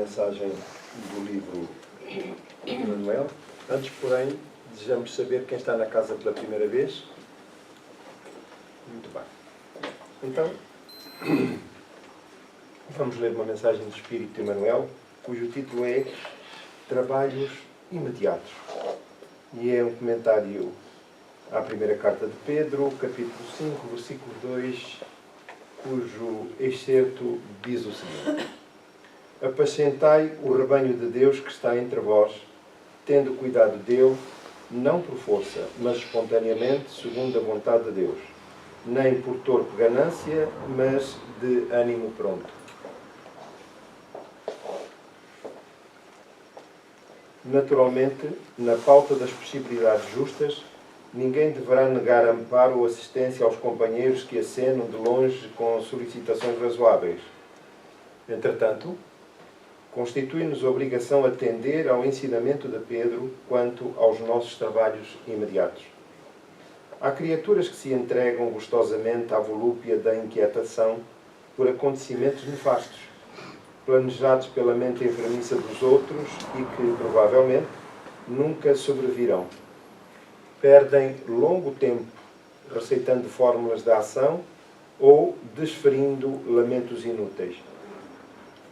mensagem do livro de Emanuel. Antes, porém, desejamos saber quem está na casa pela primeira vez. Muito bem. Então, vamos ler uma mensagem do Espírito de Emanuel, cujo título é Trabalhos Imediatos. E é um comentário à primeira carta de Pedro, capítulo 5, versículo 2, cujo excerto diz o seguinte: Apacentai o rebanho de Deus que está entre vós, tendo cuidado dele, não por força, mas espontaneamente, segundo a vontade de Deus, nem por torpe ganância, mas de ânimo pronto. Naturalmente, na pauta das possibilidades justas, ninguém deverá negar amparo ou assistência aos companheiros que acenam de longe com solicitações razoáveis. Entretanto, constitui-nos obrigação atender ao ensinamento de Pedro quanto aos nossos trabalhos imediatos. Há criaturas que se entregam gostosamente à volúpia da inquietação por acontecimentos nefastos, planejados pela mente enfermiça dos outros e que, provavelmente, nunca sobrevirão. Perdem longo tempo receitando fórmulas de ação ou desferindo lamentos inúteis.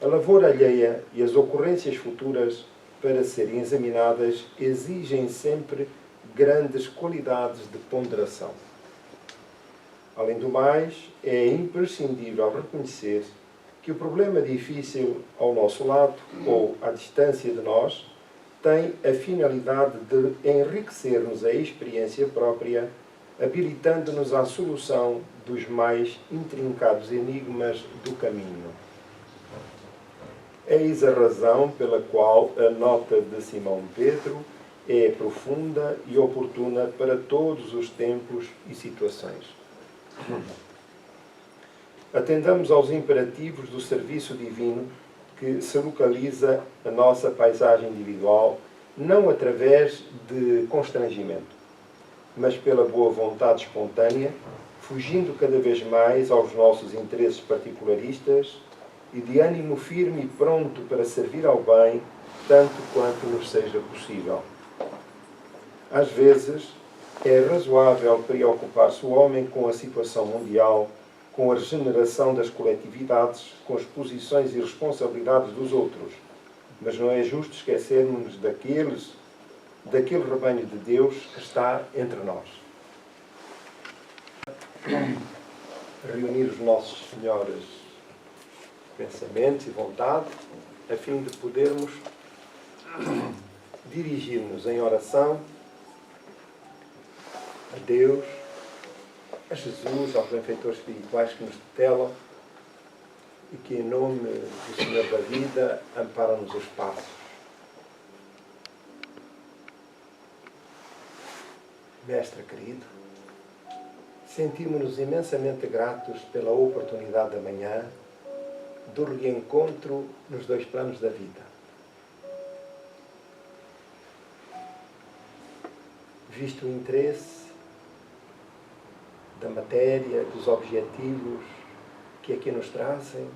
A lavoura alheia e as ocorrências futuras, para serem examinadas, exigem sempre grandes qualidades de ponderação. Além do mais, é imprescindível reconhecer que o problema difícil ao nosso lado, ou à distância de nós, tem a finalidade de enriquecer-nos a experiência própria, habilitando-nos à solução dos mais intrincados enigmas do caminho. Eis a razão pela qual a nota de Simão Pedro é profunda e oportuna para todos os tempos e situações. Atendamos aos imperativos do serviço divino que se localiza a nossa paisagem individual, não através de constrangimento, mas pela boa vontade espontânea, fugindo cada vez mais aos nossos interesses particularistas e de ânimo firme e pronto para servir ao bem, tanto quanto nos seja possível. Às vezes, é razoável preocupar-se o homem com a situação mundial, com a regeneração das coletividades, com as posições e responsabilidades dos outros. Mas não é justo esquecermos daquele rebanho de Deus que está entre nós. Reunir os nossos melhores pensamentos e vontade, a fim de podermos dirigir-nos em oração a Deus, a Jesus, aos benfeitores espirituais que nos tutelam e que, em nome do Senhor da vida, amparam-nos os passos. Mestre querido, sentimos-nos imensamente gratos pela oportunidade da manhã do reencontro nos dois planos da vida. Visto o interesse da matéria, dos objetivos que aqui nos trazem,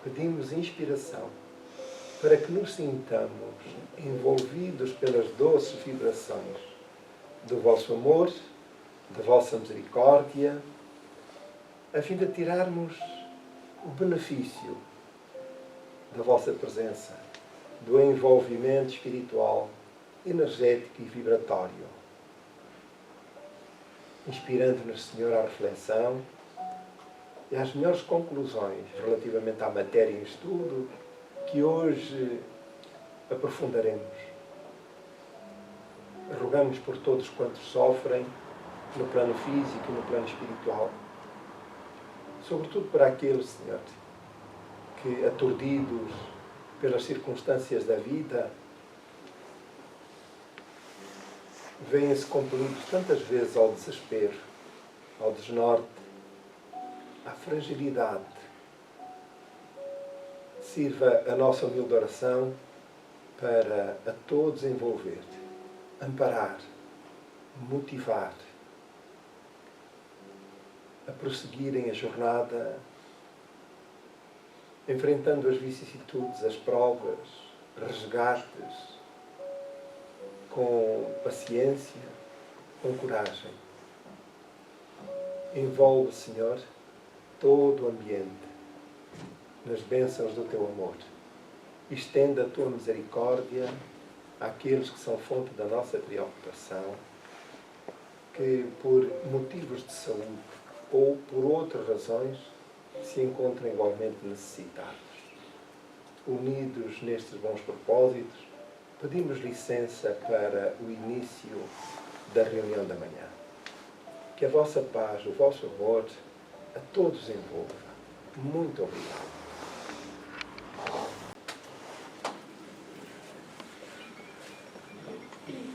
pedimos inspiração para que nos sintamos envolvidos pelas doces vibrações do vosso amor, da vossa misericórdia, a fim de tirarmos o benefício da vossa presença, do envolvimento espiritual, energético e vibratório, inspirando-nos, Senhor, à reflexão e às melhores conclusões relativamente à matéria em estudo que hoje aprofundaremos. Rogamos por todos quantos sofrem no plano físico e no plano espiritual, sobretudo para aqueles, Senhor, que, aturdidos pelas circunstâncias da vida, veem-se compelidos tantas vezes ao desespero, ao desnorte, à fragilidade. Sirva a nossa humilde oração para a todos envolver, amparar, motivar, a prosseguirem a jornada enfrentando as vicissitudes, as provas, resgates, com paciência, com coragem. Envolve, Senhor, todo o ambiente nas bênçãos do Teu amor. Estenda a Tua misericórdia àqueles que são fonte da nossa preocupação, que por motivos de saúde ou por outras razões se encontram igualmente necessitados. Unidos nestes bons propósitos, pedimos licença para o início da reunião da manhã. Que a vossa paz, o vosso amor, a todos envolva. Muito obrigado.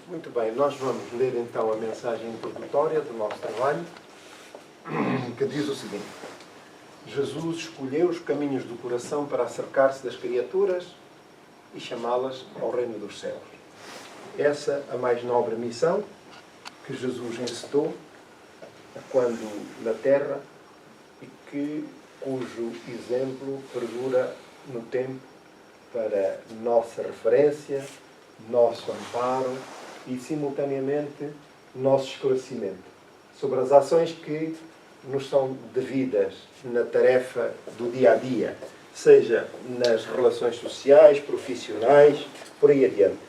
Muito bem, nós vamos ler então a mensagem introdutória do nosso trabalho, que diz o seguinte: Jesus escolheu os caminhos do coração para acercar-se das criaturas e chamá-las ao reino dos céus. Essa a mais nobre missão que Jesus encetou quando na terra e cujo exemplo perdura no tempo para nossa referência, nosso amparo e, simultaneamente, nosso esclarecimento sobre as ações que nos são devidas na tarefa do dia a dia, seja nas relações sociais, profissionais, por aí adiante.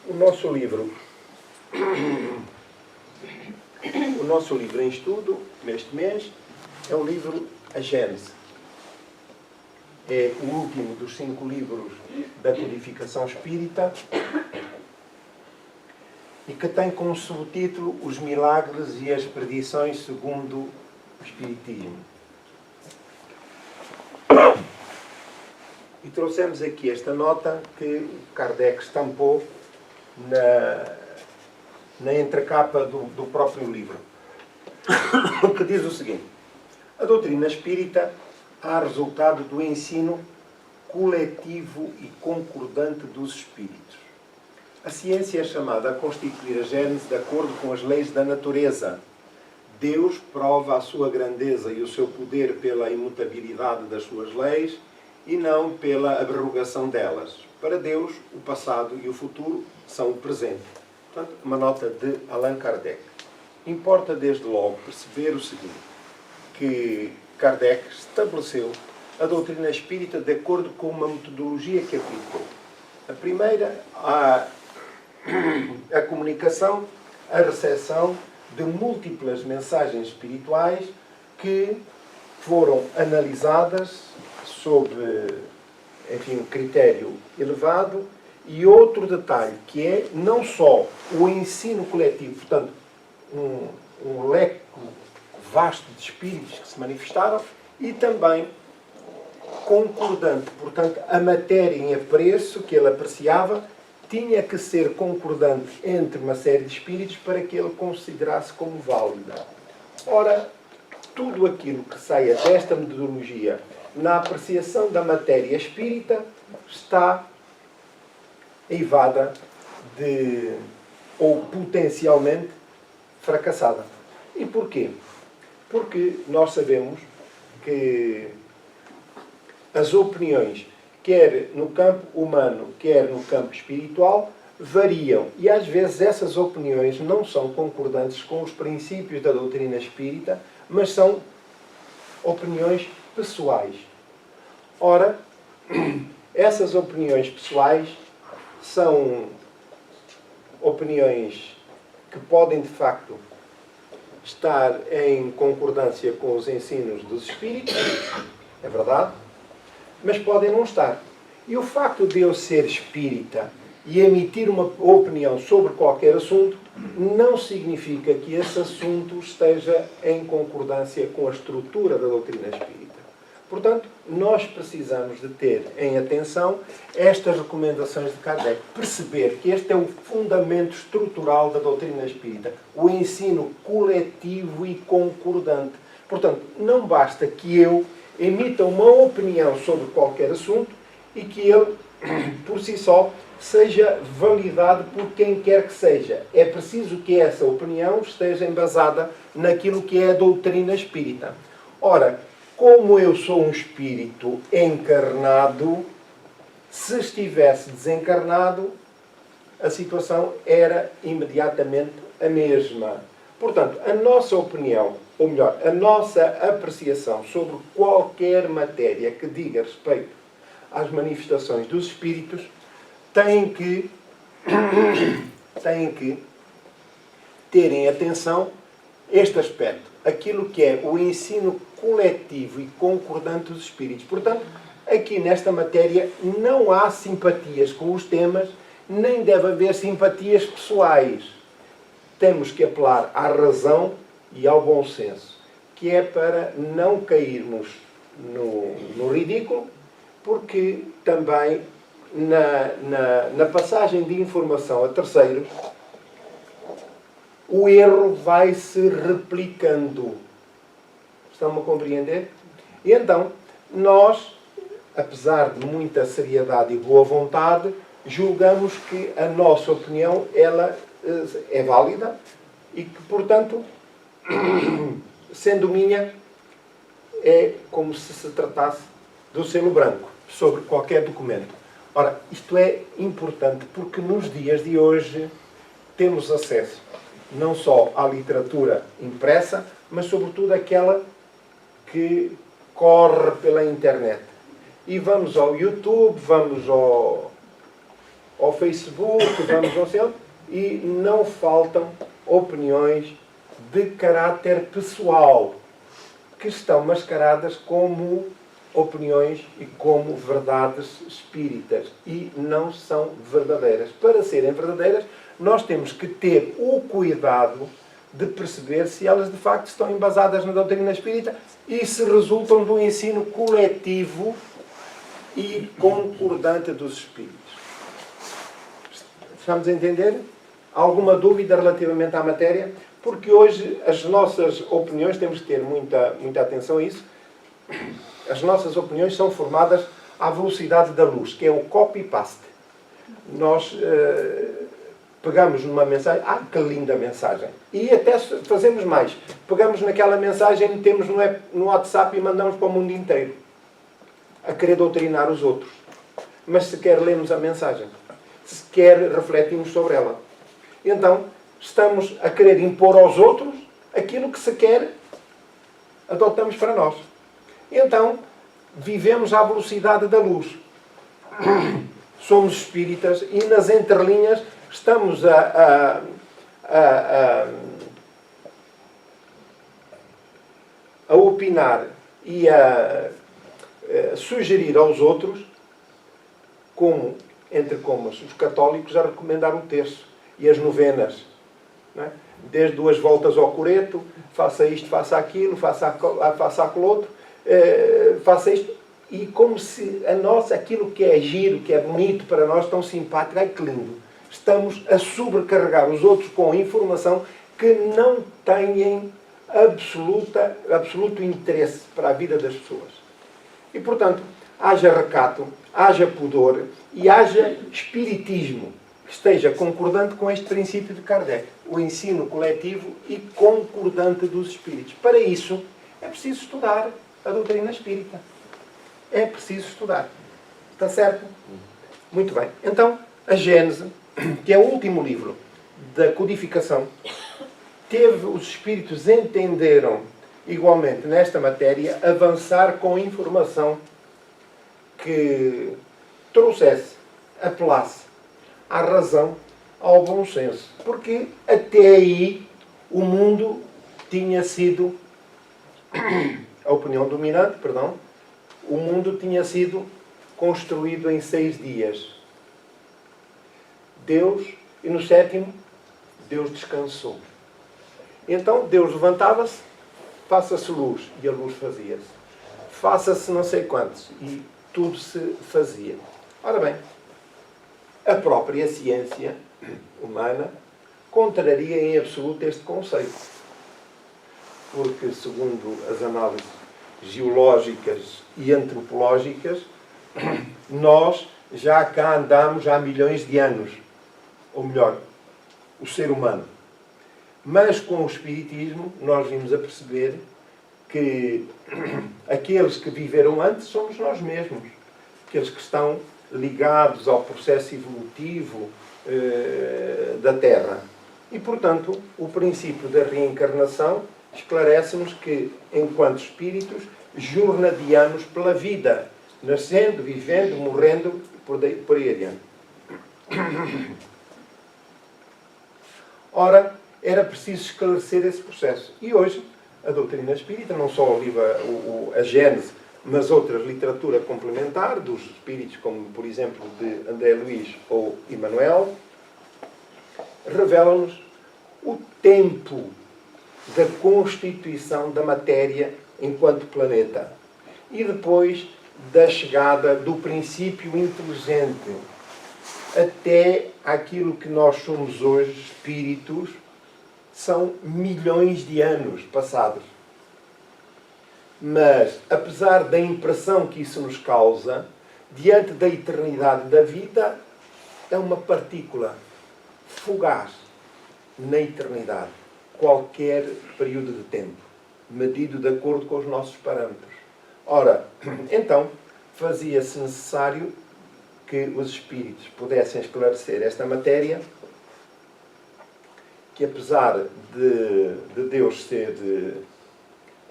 O nosso livro em estudo, neste mês, é o livro A Gênese. É o último dos 5 livros da codificação espírita e que tem como subtítulo Os Milagres e as Predições segundo o Espiritismo. E trouxemos aqui esta nota que Kardec estampou na entrecapa do próprio livro, que diz o seguinte: a doutrina espírita há resultado do ensino coletivo e concordante dos espíritos. A ciência é chamada a constituir a gênese de acordo com as leis da natureza. Deus prova a sua grandeza e o seu poder pela imutabilidade das suas leis e não pela abrogação delas. Para Deus, o passado e o futuro são o presente. Portanto, uma nota de Allan Kardec. Importa desde logo perceber o seguinte, que Kardec estabeleceu a doutrina espírita de acordo com uma metodologia que aplicou. A primeira, a comunicação, a recepção de múltiplas mensagens espirituais que foram analisadas sob, um critério elevado. E outro detalhe, que é não só o ensino coletivo, portanto, um leque vasto de espíritos que se manifestaram, e também concordante, portanto, a matéria em apreço que ele apreciava tinha que ser concordante entre uma série de espíritos para que ele considerasse como válida. Ora, tudo aquilo que saia desta metodologia na apreciação da matéria espírita está eivada ou potencialmente fracassada. E porquê? Porque nós sabemos que as opiniões, quer no campo humano, quer no campo espiritual, variam. E às vezes essas opiniões não são concordantes com os princípios da doutrina espírita, mas são opiniões pessoais. Ora, essas opiniões pessoais são opiniões que podem, de facto, estar em concordância com os ensinos dos espíritos, é verdade, mas podem não estar. E o facto de eu ser espírita e emitir uma opinião sobre qualquer assunto não significa que esse assunto esteja em concordância com a estrutura da doutrina espírita. Portanto, nós precisamos de ter em atenção estas recomendações de Kardec. Perceber que este é o fundamento estrutural da doutrina espírita. O ensino coletivo e concordante. Portanto, não basta que eu emita uma opinião sobre qualquer assunto e que ele, por si só, seja validado por quem quer que seja. É preciso que essa opinião esteja embasada naquilo que é a doutrina espírita. Ora, como eu sou um espírito encarnado, se estivesse desencarnado, a situação era imediatamente a mesma. Portanto, a nossa opinião, ou melhor, a nossa apreciação sobre qualquer matéria que diga respeito às manifestações dos espíritos tem que terem atenção este aspecto, aquilo que é o ensino coletivo e concordante dos espíritos. Portanto, aqui nesta matéria não há simpatias com os temas, nem deve haver simpatias pessoais. Temos que apelar à razão e ao bom senso, que é para não cairmos no ridículo, porque também na passagem de informação a terceiros, o erro vai se replicando. Estão-me a compreender? E então, nós, apesar de muita seriedade e boa vontade, julgamos que a nossa opinião ela é válida e que, portanto, sendo minha, é como se se tratasse do selo branco sobre qualquer documento. Ora, isto é importante porque nos dias de hoje temos acesso não só à literatura impressa, mas sobretudo aquela que corre pela internet. E vamos ao YouTube, vamos ao Facebook, vamos ao céu, e não faltam opiniões de caráter pessoal que estão mascaradas como opiniões e como verdades espíritas e não são verdadeiras. Para serem verdadeiras, nós temos que ter o cuidado de perceber se elas de facto estão embasadas na doutrina espírita e se resultam do ensino coletivo e concordante dos espíritos. Estamos a entender? Alguma dúvida relativamente à matéria? Porque hoje as nossas opiniões, temos que ter muita atenção a isso, as nossas opiniões são formadas à velocidade da luz, que é o copy-paste. Nós pegamos numa mensagem, que linda mensagem, e até fazemos mais. Pegamos naquela mensagem, metemos no WhatsApp e mandamos para o mundo inteiro, a querer doutrinar os outros. Mas sequer lemos a mensagem, sequer refletimos sobre ela. Então, estamos a querer impor aos outros aquilo que sequer adotamos para nós. Então, vivemos à velocidade da luz. Somos espíritas e nas entrelinhas estamos a opinar e a sugerir aos outros, como, entre comas, os católicos, a recomendar o terço e as novenas. Não é? Desde 2 voltas ao coreto, faça isto, faça aquilo, faça aquilo outro, faça isto. E como se aquilo que é giro, que é bonito para nós, tão simpático, ai que lindo. Estamos a sobrecarregar os outros com informação que não têm absoluto interesse para a vida das pessoas. E, portanto, haja recato, haja pudor e haja espiritismo que esteja concordante com este princípio de Kardec, o ensino coletivo e concordante dos espíritos. Para isso, é preciso estudar a doutrina espírita. É preciso estudar. Está certo? Muito bem. Então, a Gênese, que é o último livro da codificação, os espíritos entenderam, igualmente nesta matéria, avançar com informação que trouxesse, apelasse à razão, ao bom senso. Porque até aí o mundo tinha sido, a opinião dominante, o mundo tinha sido construído em 6 dias. E no 7º, Deus descansou. Então Deus levantava-se, faça-se luz, e a luz fazia-se. Faça-se não sei quantos, e tudo se fazia. Ora bem, a própria ciência humana contraria em absoluto este conceito. Porque, segundo as análises geológicas e antropológicas, nós já cá andamos há milhões de anos. Ou melhor, o ser humano. Mas com o espiritismo nós vimos a perceber que aqueles que viveram antes somos nós mesmos. Aqueles que estão ligados ao processo evolutivo da Terra. E, portanto, o princípio da reencarnação esclarece-nos que, enquanto espíritos, jornadeamos pela vida, nascendo, vivendo, morrendo, por aí adiante. Ora, era preciso esclarecer esse processo. E hoje, a doutrina espírita, não só o livro, a Gênese, mas outra literatura complementar, dos espíritos, como, por exemplo, de André Luiz ou Emmanuel, revelam-nos o tempo da constituição da matéria enquanto planeta e depois da chegada do princípio inteligente até aquilo que nós somos hoje, espíritos, são milhões de anos passados. Mas, apesar da impressão que isso nos causa, diante da eternidade da vida, é uma partícula fugaz na eternidade. Qualquer período de tempo, medido de acordo com os nossos parâmetros. Ora, então, fazia-se necessário que os espíritos pudessem esclarecer esta matéria, que apesar de Deus ser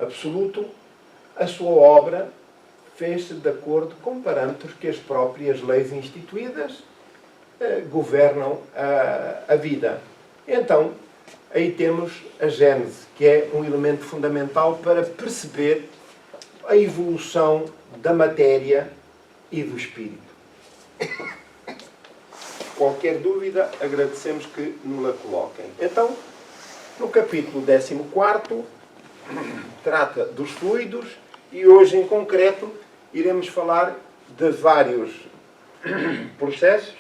absoluto, a sua obra fez-se de acordo com parâmetros que as próprias leis instituídas governam a vida. Então, aí temos a Gênese, que é um elemento fundamental para perceber a evolução da matéria e do espírito. Qualquer dúvida, agradecemos que nos a coloquem. Então, no capítulo 14, trata dos fluidos e hoje, em concreto, iremos falar de vários processos.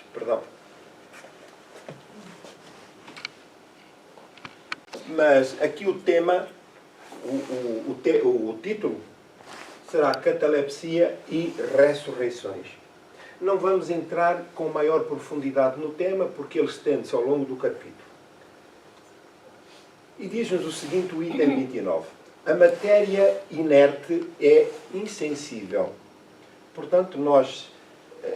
Mas aqui o tema, o título, será Catalepsia e Ressurreições. Não vamos entrar com maior profundidade no tema, porque ele estende-se ao longo do capítulo. E diz-nos o seguinte, o item 29. A matéria inerte é insensível. Portanto, nós,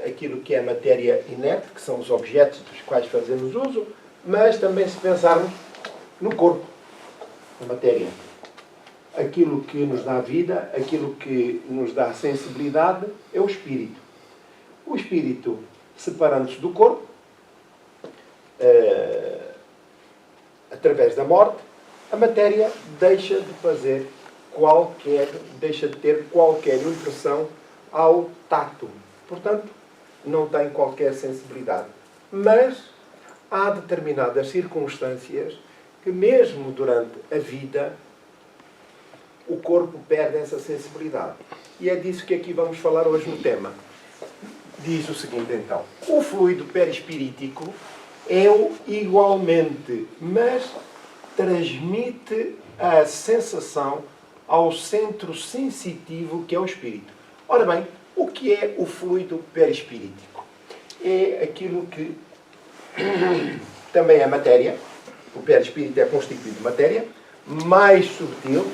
aquilo que é matéria inerte, que são os objetos dos quais fazemos uso, mas também se pensarmos no corpo, na matéria. Aquilo que nos dá vida, aquilo que nos dá sensibilidade, é o espírito. O espírito, separando-se do corpo, através da morte, a matéria deixa de ter qualquer impressão ao tato. Portanto, não tem qualquer sensibilidade. Mas há determinadas circunstâncias que, mesmo durante a vida, o corpo perde essa sensibilidade. E é disso que aqui vamos falar hoje no tema. Diz o seguinte, então. O fluido perispirítico é igualmente, mas transmite a sensação ao centro sensitivo que é o espírito. Ora bem, o que é o fluido perispirítico? É aquilo que também é matéria. O perispírito é constituído de matéria, mais subtil,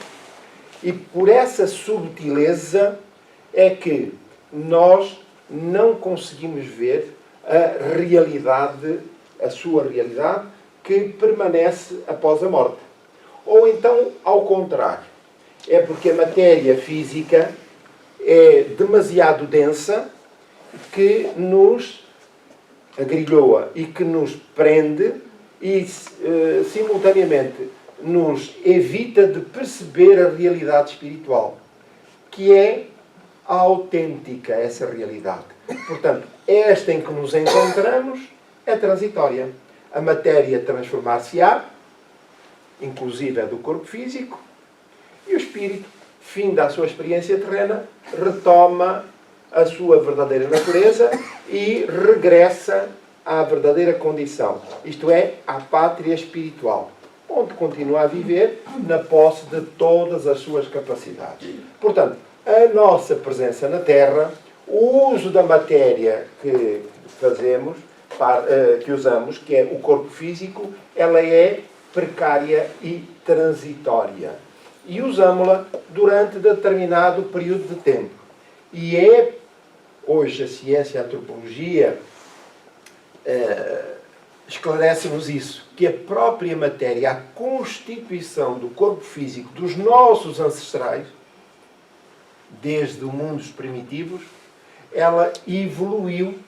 e por essa subtileza é que nós não conseguimos ver a realidade, a sua realidade, que permanece após a morte. Ou então, ao contrário, é porque a matéria física é demasiado densa, que nos agrilhoa e que nos prende e, simultaneamente, nos evita de perceber a realidade espiritual, que é autêntica, essa realidade. Portanto, esta em que nos encontramos é transitória. A matéria transformar-se-á, inclusive é do corpo físico, e o espírito, fim da sua experiência terrena, retoma a sua verdadeira natureza e regressa à verdadeira condição, isto é, à pátria espiritual, onde continua a viver na posse de todas as suas capacidades. Portanto, a nossa presença na Terra, o uso da matéria que fazemos, que usamos, que é o corpo físico, ela é precária e transitória. E usamos-la durante determinado período de tempo. E é, hoje, a ciência, a antropologia, esclarece-nos isso, que a própria matéria, a constituição do corpo físico dos nossos ancestrais, desde o mundo dos primitivos, ela evoluiu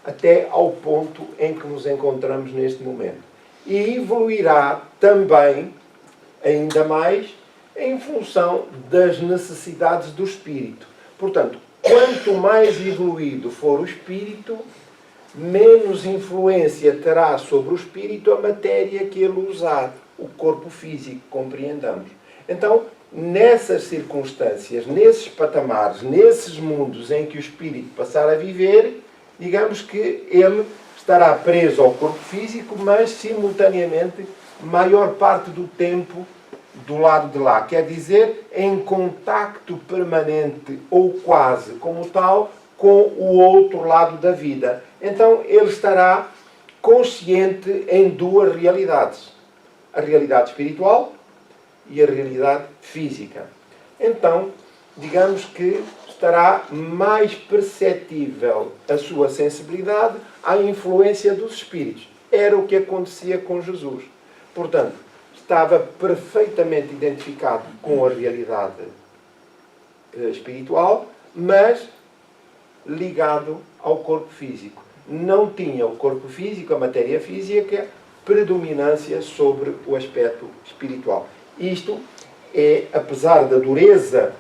até ao ponto em que nos encontramos neste momento. E evoluirá também, ainda mais, em função das necessidades do espírito. Portanto, quanto mais evoluído for o espírito, menos influência terá sobre o espírito a matéria que ele usar, o corpo físico, compreendamos. Então, nessas circunstâncias, nesses patamares, nesses mundos em que o espírito passar a viver, digamos que ele estará preso ao corpo físico, mas simultaneamente, maior parte do tempo do lado de lá. Quer dizer, em contacto permanente ou quase como tal com o outro lado da vida. Então ele estará consciente em duas realidades. A realidade espiritual e a realidade física. Então, digamos que estará mais perceptível a sua sensibilidade à influência dos espíritos. Era o que acontecia com Jesus. Portanto, estava perfeitamente identificado com a realidade espiritual, mas ligado ao corpo físico. Não tinha o corpo físico, a matéria física, predominância sobre o aspecto espiritual. Isto é, apesar da dureza,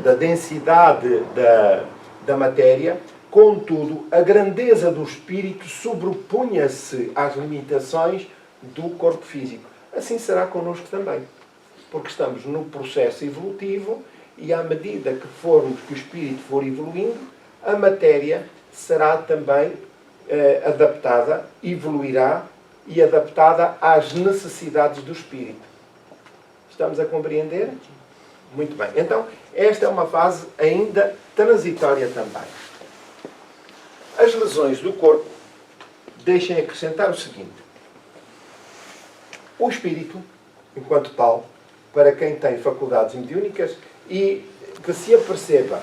da densidade da matéria, contudo, a grandeza do espírito sobrepunha-se às limitações do corpo físico. Assim será connosco também, porque estamos no processo evolutivo e à medida que o espírito for evoluindo, a matéria será também adaptada, evoluirá e adaptada às necessidades do espírito. Estamos a compreender? Muito bem. Então, esta é uma fase ainda transitória também. As lesões do corpo deixem acrescentar o seguinte. O espírito, enquanto tal, para quem tem faculdades mediúnicas e que se aperceba,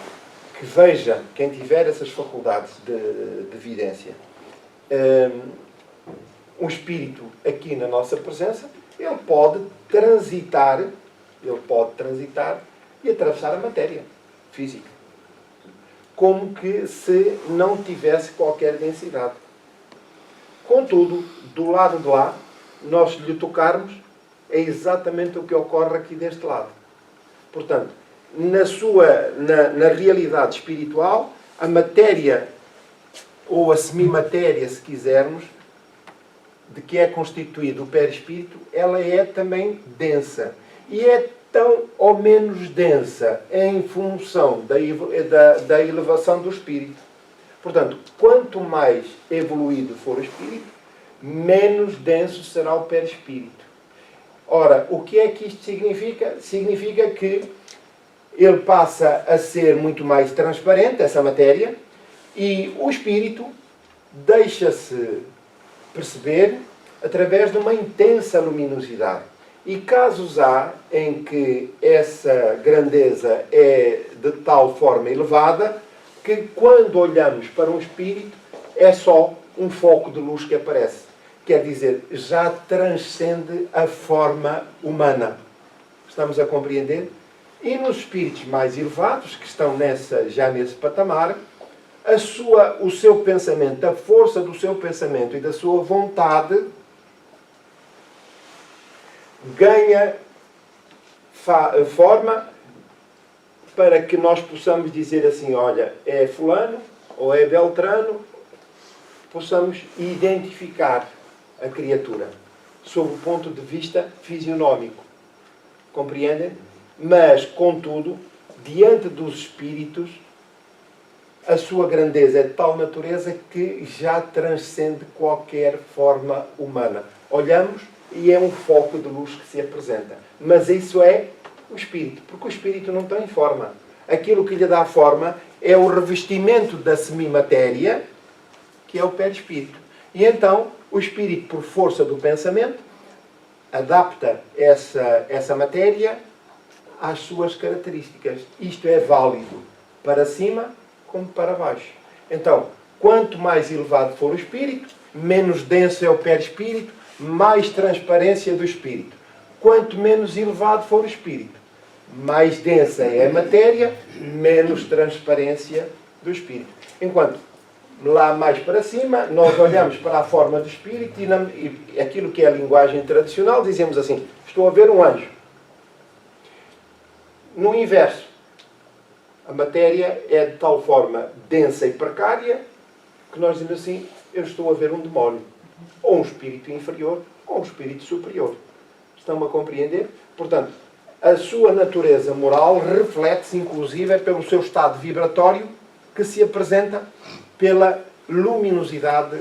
que veja, quem tiver essas faculdades de vidência, um espírito aqui na nossa presença, ele pode transitar e atravessar a matéria física. Como que se não tivesse qualquer densidade. Contudo, do lado de lá, nós lhe tocarmos, é exatamente o que ocorre aqui deste lado. Portanto, na realidade espiritual, a matéria, ou a semimatéria, se quisermos, de que é constituído o perispírito, ela é também densa. E é tão ou menos densa em função da elevação do espírito. Portanto, quanto mais evoluído for o espírito, menos denso será o perispírito. Ora, o que é que isto significa? Significa que ele passa a ser muito mais transparente, essa matéria, e o espírito deixa-se perceber através de uma intensa luminosidade. E casos há em que essa grandeza é de tal forma elevada que quando olhamos para um espírito é só um foco de luz que aparece. Quer dizer, já transcende a forma humana. Estamos a compreender? E nos espíritos mais elevados, que estão já nesse patamar, o seu pensamento, a força do seu pensamento e da sua vontade ganha forma para que nós possamos dizer assim, olha, é fulano ou é beltrano, possamos identificar a criatura sob o ponto de vista fisionómico. Compreendem? Mas, contudo, diante dos espíritos, a sua grandeza é de tal natureza que já transcende qualquer forma humana. Olhamos e é um foco de luz que se apresenta. Mas isso é o espírito, porque o espírito não tem forma. Aquilo que lhe dá forma é o revestimento da semimatéria, que é o perispírito. E então, o espírito, por força do pensamento, adapta essa matéria às suas características. Isto é válido para cima como para baixo. Então, quanto mais elevado for o espírito, menos denso é o perispírito, mais transparência do espírito. Quanto menos elevado for o espírito, mais densa é a matéria, menos transparência do espírito. Enquanto lá mais para cima, nós olhamos para a forma do espírito e aquilo que é a linguagem tradicional, dizemos assim: estou a ver um anjo. No inverso, a matéria é de tal forma densa e precária que nós dizemos assim: eu estou a ver um demónio, ou um espírito inferior, ou um espírito superior. Estão-me a compreender? Portanto, a sua natureza moral reflete-se inclusive pelo seu estado vibratório, que se apresenta pela luminosidade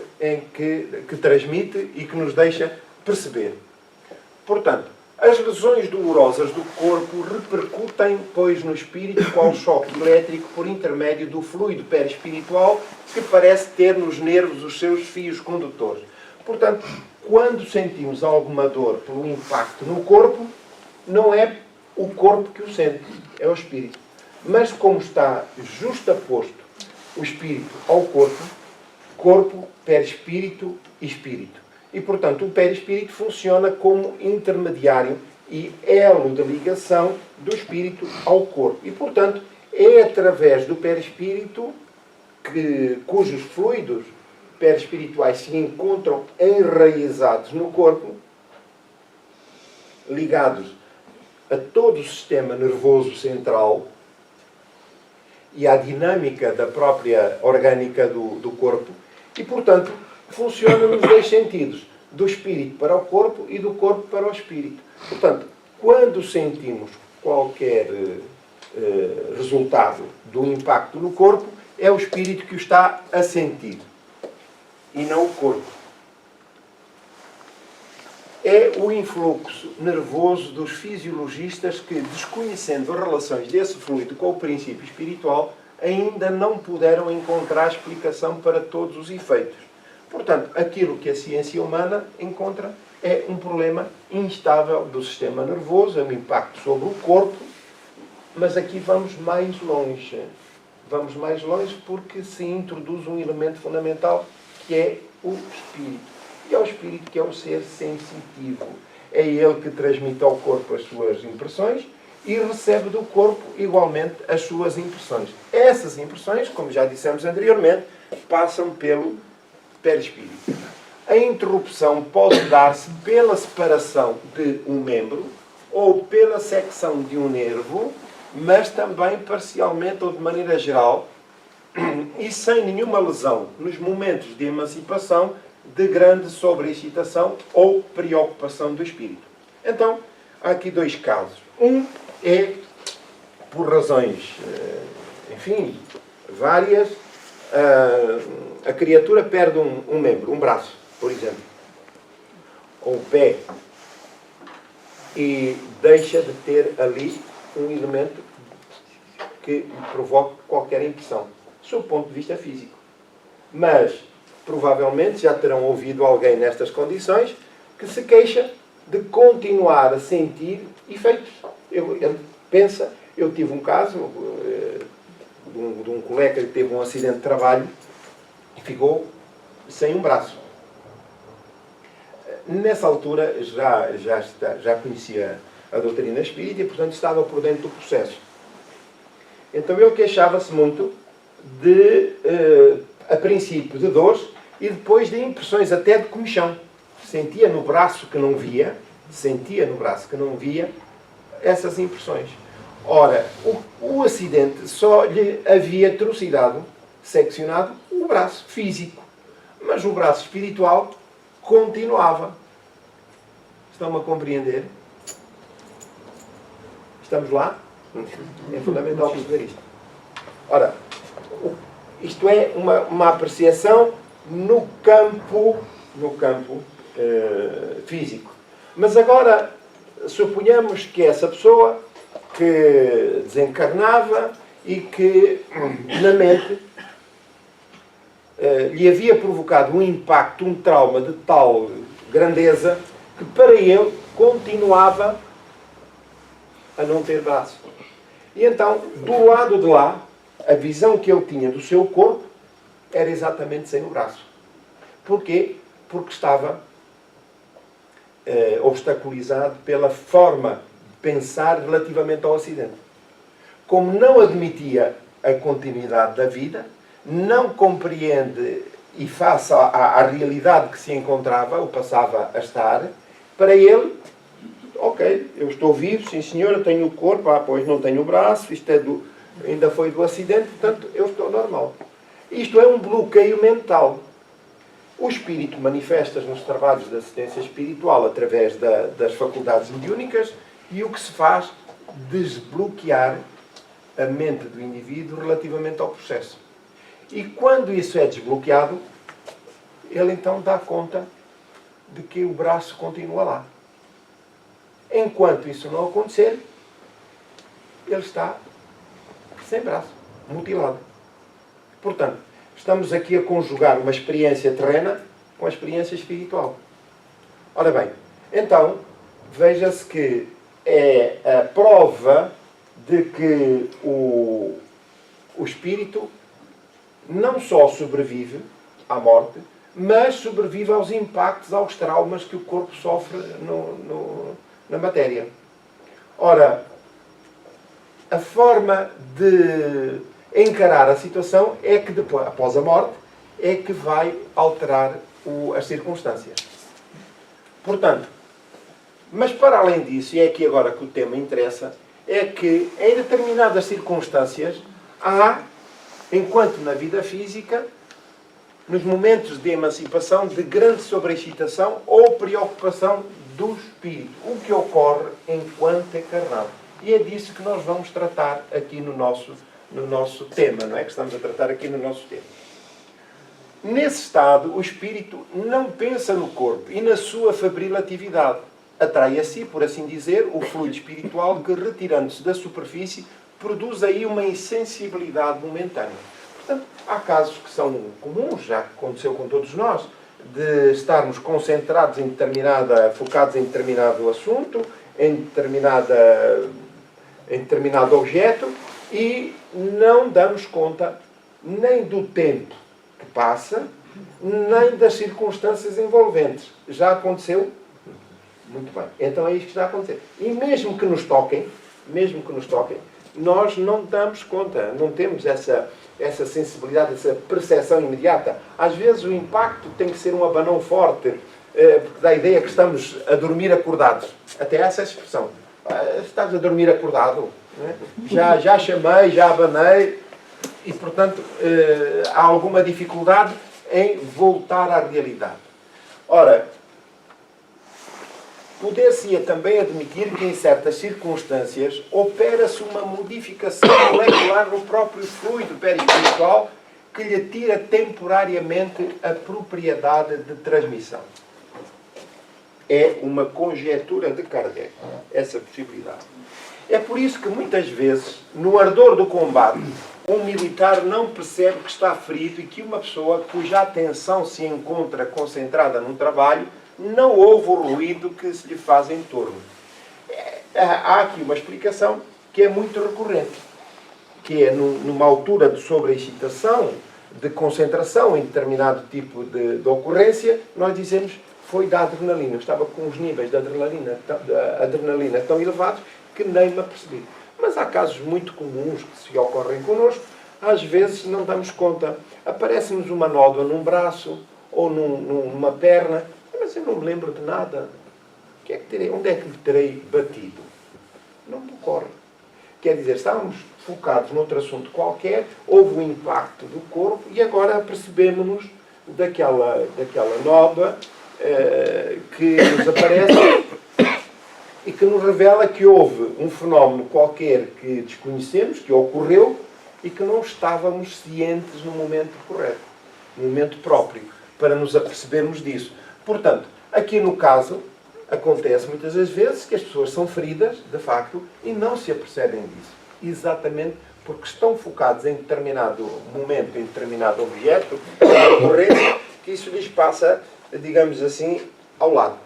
que transmite e que nos deixa perceber. Portanto, as lesões dolorosas do corpo repercutem, pois, no espírito qual choque elétrico por intermédio do fluido perispiritual que parece ter nos nervos os seus fios condutores. Portanto, quando sentimos alguma dor pelo impacto no corpo, não é o corpo que o sente, é o espírito. Mas como está justaposto o espírito ao corpo, corpo, perispírito e espírito. E, portanto, o perispírito funciona como intermediário e elo de ligação do espírito ao corpo. E, portanto, é através do perispírito cujos fluidos perispirituais se encontram enraizados no corpo, ligados a todo o sistema nervoso central e à dinâmica da própria orgânica do corpo, e, portanto, funciona nos dois sentidos, do espírito para o corpo e do corpo para o espírito. Portanto, quando sentimos qualquer resultado do impacto no corpo, é o espírito que o está a sentir, e não o corpo. É o influxo nervoso dos fisiologistas que, desconhecendo as relações desse fluido com o princípio espiritual, ainda não puderam encontrar explicação para todos os efeitos. Portanto, aquilo que a ciência humana encontra é um problema instável do sistema nervoso, é um impacto sobre o corpo, mas aqui vamos mais longe. Vamos mais longe porque se introduz um elemento fundamental que é o espírito. E é o espírito que é um ser sensitivo. É ele que transmite ao corpo as suas impressões e recebe do corpo igualmente as suas impressões. Essas impressões, como já dissemos anteriormente, passam pelo perispírito. A interrupção pode dar-se pela separação de um membro ou pela secção de um nervo, mas também parcialmente ou de maneira geral e sem nenhuma lesão nos momentos de emancipação, de grande sobreexcitação ou preocupação do espírito. Então, há aqui dois casos. Um é, por razões, enfim, várias, a criatura perde um membro, um braço, por exemplo, ou um pé, e deixa de ter ali um elemento que lhe provoque qualquer impressão, sob o ponto de vista físico. Mas, provavelmente, já terão ouvido alguém nestas condições que se queixa de continuar a sentir efeitos. Eu tive um caso de um colega que teve um acidente de trabalho e ficou sem um braço. Nessa altura já conhecia a doutrina espírita e, portanto, estava por dentro do processo. Então ele queixava-se muito a princípio de dores e depois de impressões até de comichão. Sentia no braço que não via essas impressões. Ora, o acidente só lhe havia trucidado, seccionado o braço físico, mas o braço espiritual continuava. Estão-me a compreender? Estamos lá? É fundamental perceber isto. Ora, isto é uma apreciação no campo físico. Mas agora, suponhamos que essa pessoa que desencarnava e que na mente lhe havia provocado um impacto, um trauma de tal grandeza que para ele continuava a não ter braço. E então, do lado de lá, a visão que ele tinha do seu corpo era exatamente sem o braço. Porquê? Porque estava obstaculizado pela forma de pensar relativamente ao acidente. Como não admitia a continuidade da vida, não compreende e face à realidade que se encontrava, ou passava a estar, para ele, ok, eu estou vivo, sim senhor, eu tenho o corpo, pois não tenho o braço, isto ainda foi do acidente, portanto eu estou normal. Isto é um bloqueio mental. O espírito manifesta-se nos trabalhos de assistência espiritual através das faculdades mediúnicas e o que se faz? Desbloquear a mente do indivíduo relativamente ao processo. E quando isso é desbloqueado, ele então dá conta de que o braço continua lá. Enquanto isso não acontecer, ele está sem braço, mutilado. Portanto, estamos aqui a conjugar uma experiência terrena com a experiência espiritual. Ora bem, então, veja-se que é a prova de que o espírito não só sobrevive à morte, mas sobrevive aos impactos, aos traumas que o corpo sofre na matéria. Ora, a forma de encarar a situação é que depois, após a morte, é que vai alterar as circunstâncias. Portanto, mas para além disso, e é aqui agora que o tema interessa, é que em determinadas circunstâncias há, enquanto na vida física, nos momentos de emancipação, de grande sobreexcitação ou preocupação do espírito, o que ocorre enquanto encarnado. E é disso que nós vamos tratar aqui no nosso tema, não é? Que estamos a tratar aqui no nosso tema. Nesse estado, o espírito não pensa no corpo e na sua febrilatividade. Atrai a si, por assim dizer, o fluido espiritual que, retirando-se da superfície, produz aí uma insensibilidade momentânea. Portanto, há casos que são comuns, já aconteceu com todos nós, de estarmos concentrados focados em determinado assunto, em determinado objeto, e não damos conta nem do tempo que passa, nem das circunstâncias envolventes. Já aconteceu? Muito bem. Então é isto que está a acontecer. E mesmo que nos toquem, nós não damos conta, não temos essa sensibilidade, essa percepção imediata. Às vezes o impacto tem que ser um abanão forte, porque dá a ideia que estamos a dormir acordados. Até essa expressão. Estás a dormir acordado? Já chamei, já abanei, e portanto há alguma dificuldade em voltar à realidade. Ora, poder-se-ia também admitir que em certas circunstâncias opera-se uma modificação molecular no próprio fluido perispiritual que lhe tira temporariamente a propriedade de transmissão. É uma conjetura de Kardec, essa possibilidade. É por isso que muitas vezes, no ardor do combate, um militar não percebe que está ferido e que uma pessoa cuja atenção se encontra concentrada num trabalho não ouve o ruído que se lhe faz em torno. Há aqui uma explicação que é muito recorrente, que é numa altura de sobreexcitação, de concentração em determinado tipo de ocorrência, nós dizemos foi da adrenalina. Eu estava com os níveis de adrenalina tão elevados que nem me apercebi. Mas há casos muito comuns que se ocorrem connosco, às vezes não damos conta. Aparece-nos uma nódoa num braço ou numa perna, mas eu não me lembro de nada. Onde é que lhe terei batido? Não me ocorre. Quer dizer, estávamos focados noutro assunto qualquer, houve um impacto do corpo e agora apercebemos-nos daquela nódoa que nos aparece e que nos revela que houve um fenómeno qualquer que desconhecemos, que ocorreu e que não estávamos cientes no momento correto, no momento próprio, para nos apercebermos disso. Portanto, aqui no caso, acontece muitas das vezes que as pessoas são feridas, de facto, e não se apercebem disso. Exatamente porque estão focados em determinado momento, em determinado objeto, em ocorrência, que isso lhes passa, digamos assim, ao lado.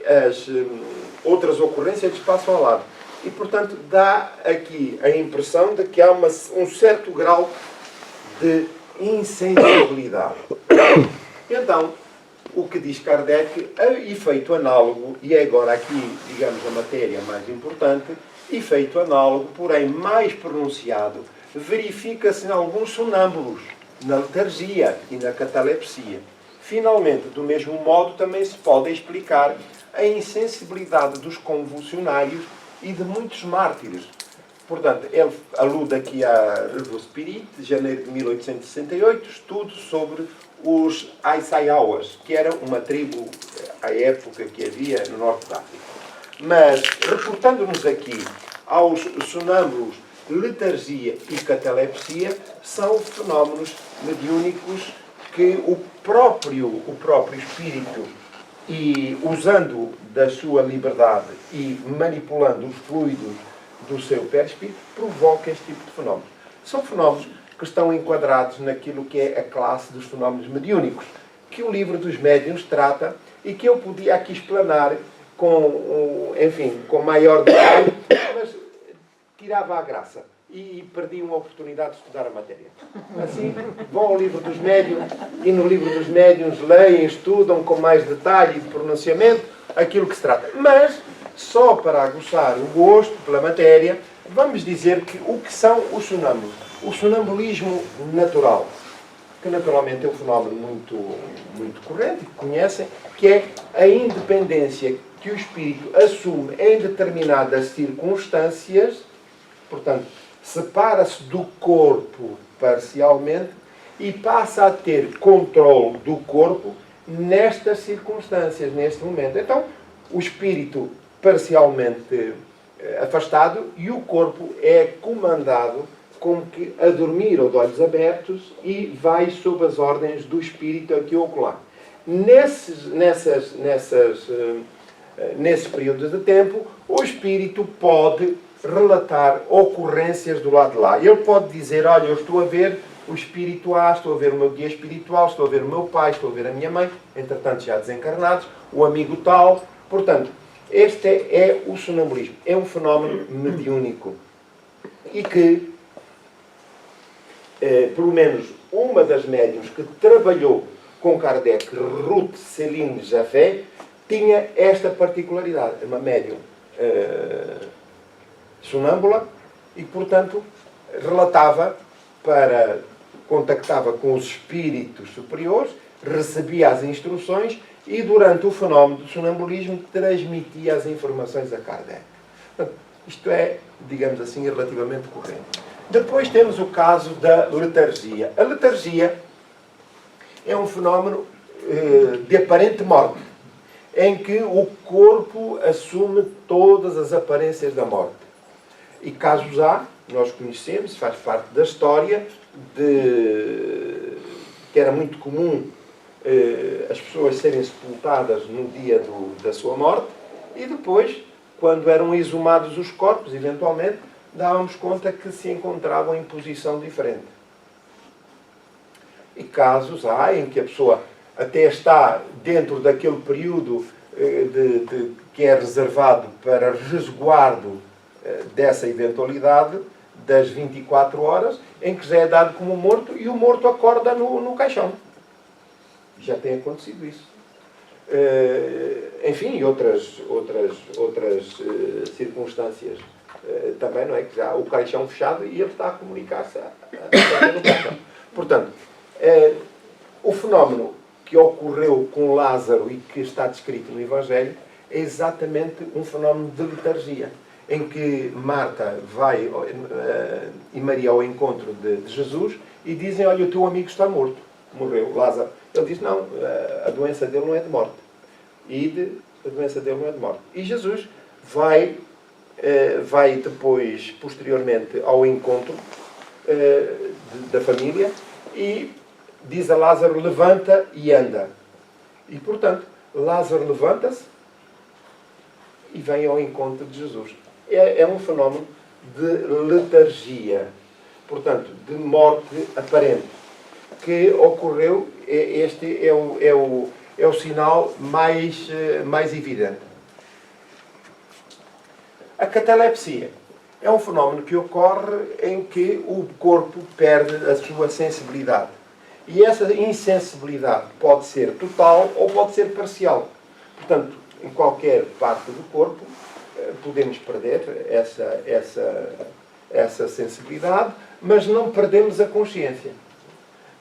As outras ocorrências lhes passam ao lado. e, portanto, dá aqui a impressão de que há um certo grau de insensibilidade. Então, o que diz Kardec, a efeito análogo, e é agora aqui, digamos, a matéria mais importante, efeito análogo, porém mais pronunciado, verifica-se em alguns sonâmbulos, na letargia e na catalepsia. Finalmente, do mesmo modo, também se pode explicar a insensibilidade dos convulsionários e de muitos mártires. Portanto, ele alude aqui à Revue Spirit, de janeiro de 1868, estudo sobre os Aisaiawas, que era uma tribo, à época, que havia no norte da África. Mas, reportando-nos aqui aos sonâmbulos, letargia e catalepsia, são fenómenos mediúnicos que o próprio espírito, e usando da sua liberdade e manipulando os fluidos do seu perispírito, provoca este tipo de fenómenos. São fenómenos que estão enquadrados naquilo que é a classe dos fenómenos mediúnicos, que o livro dos médiuns trata e que eu podia aqui explanar com maior detalhe, mas tirava a graça e perdi uma oportunidade de estudar a matéria. Assim, vão ao livro dos médiuns e no livro dos médiuns leem, estudam com mais detalhe e de pronunciamento aquilo que se trata. Mas, só para aguçar o gosto pela matéria, vamos dizer que o que são os sonâmbulos. O sonambulismo natural, que naturalmente é um fenómeno muito corrente, que conhecem, que é a independência que o espírito assume em determinadas circunstâncias, portanto, separa-se do corpo parcialmente e passa a ter controle do corpo nestas circunstâncias, neste momento. Então, o espírito parcialmente afastado e o corpo é comandado como que a dormir ou de olhos abertos e vai sob as ordens do espírito aqui ou acolá. Nesses períodos de tempo, o espírito pode relatar ocorrências do lado de lá. Ele pode dizer, olha, eu estou a ver o espírito A, estou a ver o meu guia espiritual, estou a ver o meu pai, estou a ver a minha mãe, entretanto já desencarnados, o amigo tal. Portanto, este é o sonambulismo. É um fenómeno mediúnico. E que, pelo menos uma das médiuns que trabalhou com Kardec, Ruth Céline Jaffé, tinha esta particularidade. É uma médium sonâmbula e, portanto, contactava com os espíritos superiores, recebia as instruções e, durante o fenómeno do sonambulismo, transmitia as informações a Kardec. Portanto, isto é, digamos assim, relativamente corrente. Depois temos o caso da letargia. A letargia é um fenómeno de aparente morte, em que o corpo assume todas as aparências da morte. E casos há, nós conhecemos, faz parte da história, que era muito comum as pessoas serem sepultadas no dia da sua morte, e depois, quando eram exumados os corpos, eventualmente, dávamos conta que se encontravam em posição diferente. E casos há em que a pessoa até está dentro daquele período que é reservado para resguardo dessa eventualidade das 24 horas, em que já é dado como morto e o morto acorda no caixão. Já tem acontecido isso. Enfim, outras circunstâncias também, não é? Que já o caixão fechado e ele está a comunicar-se no caixão. Portanto, o fenómeno que ocorreu com Lázaro e que está descrito no Evangelho é exatamente um fenómeno de letargia, em que Marta vai e Maria ao encontro de Jesus e dizem, olha, o teu amigo está morto, morreu, Lázaro. Ele diz, não, a doença dele não é de morte. A doença dele não é de morte. E Jesus vai depois, posteriormente, ao encontro da família e diz a Lázaro, levanta e anda. E, portanto, Lázaro levanta-se e vem ao encontro de Jesus. É um fenómeno de letargia, portanto, de morte aparente, que ocorreu. Este é o sinal mais evidente. A catalepsia é um fenómeno que ocorre em que o corpo perde a sua sensibilidade. E essa insensibilidade pode ser total ou pode ser parcial. Portanto, em qualquer parte do corpo podemos perder essa sensibilidade, mas não perdemos a consciência.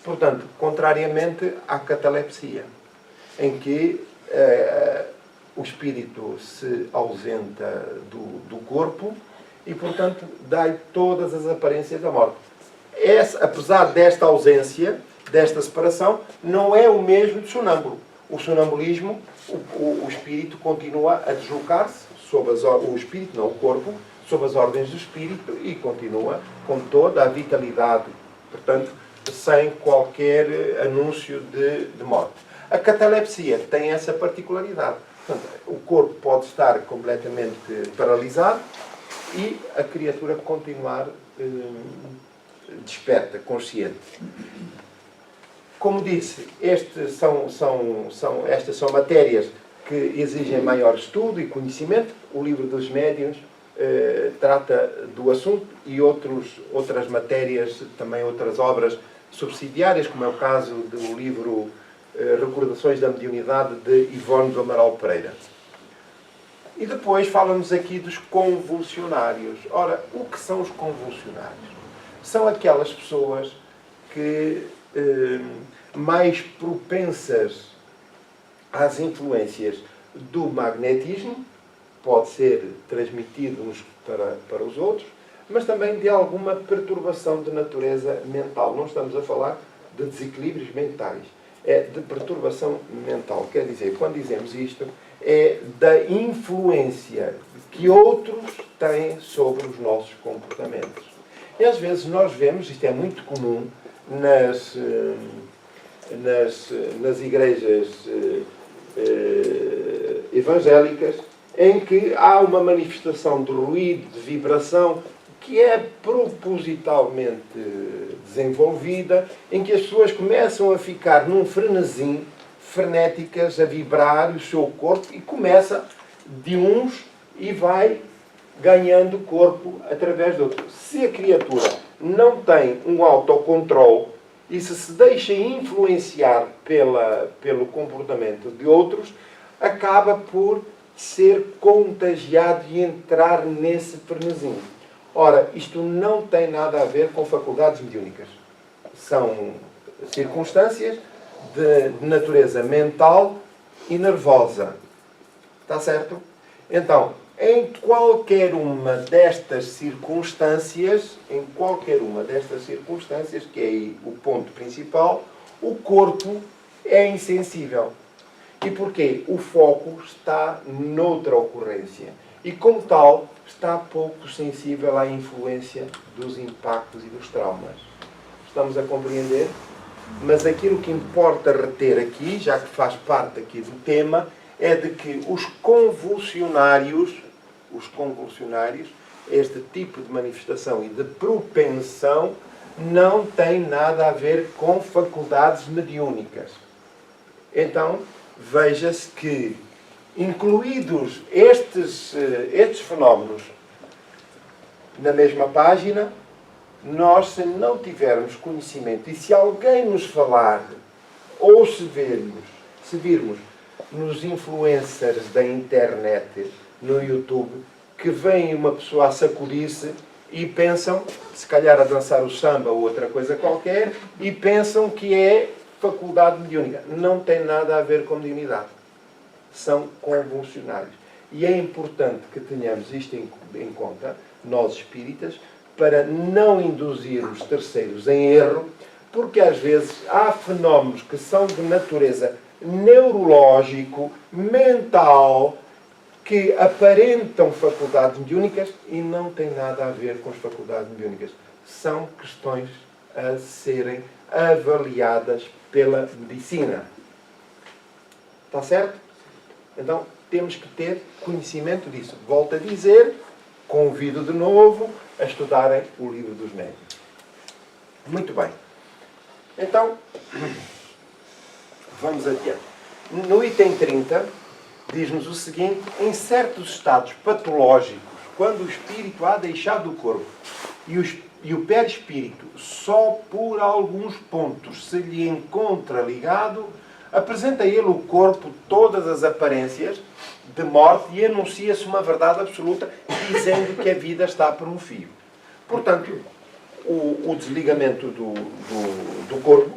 Portanto, contrariamente à catalepsia, em que o espírito se ausenta do corpo e, portanto, dá-lhe todas as aparências da morte. Apesar desta ausência, desta separação, não é o mesmo de sonâmbulo. O sonambulismo, o espírito continua a deslocar-se, o espírito, não o corpo, sob as ordens do espírito e continua com toda a vitalidade, portanto, sem qualquer anúncio de morte. A catalepsia tem essa particularidade. Portanto, o corpo pode estar completamente paralisado e a criatura continuar desperta, consciente. Como disse, estas são matérias que exigem maior estudo e conhecimento. O livro dos médiuns trata do assunto e outras matérias, também outras obras subsidiárias, como é o caso do livro Recordações da Mediunidade, de Ivone do Amaral Pereira. E depois falamos aqui dos convulsionários. Ora, o que são os convulsionários? São aquelas pessoas que mais propensas às influências do magnetismo, pode ser transmitido uns para os outros, mas também de alguma perturbação de natureza mental. Não estamos a falar de desequilíbrios mentais, é de perturbação mental. Quer dizer, quando dizemos isto, é da influência que outros têm sobre os nossos comportamentos. E às vezes nós vemos, isto é muito comum nas igrejas evangélicas, em que há uma manifestação de ruído, de vibração, que é propositalmente desenvolvida, em que as pessoas começam a ficar num frenesi, frenéticas, a vibrar o seu corpo, e começa de uns e vai ganhando corpo através de outros. Se a criatura não tem um autocontrole e se deixa influenciar pelo comportamento de outros, acaba por ser contagiado e entrar nesse frenesim. Ora, isto não tem nada a ver com faculdades mediúnicas. São circunstâncias de natureza mental e nervosa. Está certo? Então, em qualquer uma destas circunstâncias, que é aí o ponto principal, o corpo é insensível. E porquê? O foco está noutra ocorrência. E, como tal, está pouco sensível à influência dos impactos e dos traumas. Estamos a compreender? Mas aquilo que importa reter aqui, já que faz parte aqui do tema, é de que os convulsionários, este tipo de manifestação e de propensão, não tem nada a ver com faculdades mediúnicas. Então, veja-se que, incluídos estes fenómenos na mesma página, nós, se não tivermos conhecimento, e se alguém nos falar, ou se virmos nos influencers da internet, no YouTube, que vem uma pessoa a sacudir-se e pensam, se calhar a dançar o samba ou outra coisa qualquer, e pensam que é faculdade mediúnica. Não tem nada a ver com mediunidade. São convulsionários. E é importante que tenhamos isto em conta, nós espíritas, para não induzirmos terceiros em erro, porque às vezes há fenómenos que são de natureza neurológico, mental, que aparentam faculdades mediúnicas e não têm nada a ver com as faculdades mediúnicas. São questões a serem avaliadas pela medicina. Está certo? Então, temos que ter conhecimento disso. Volto a dizer, convido de novo a estudarem o livro dos médiuns. Muito bem. Então, vamos adiante. No item 30, diz-nos o seguinte: em certos estados patológicos quando o espírito há deixado o corpo e o perispírito só por alguns pontos se lhe encontra ligado, apresenta ele o corpo todas as aparências de morte e anuncia-se uma verdade absoluta, dizendo que a vida está por um fio. Portanto, o desligamento do corpo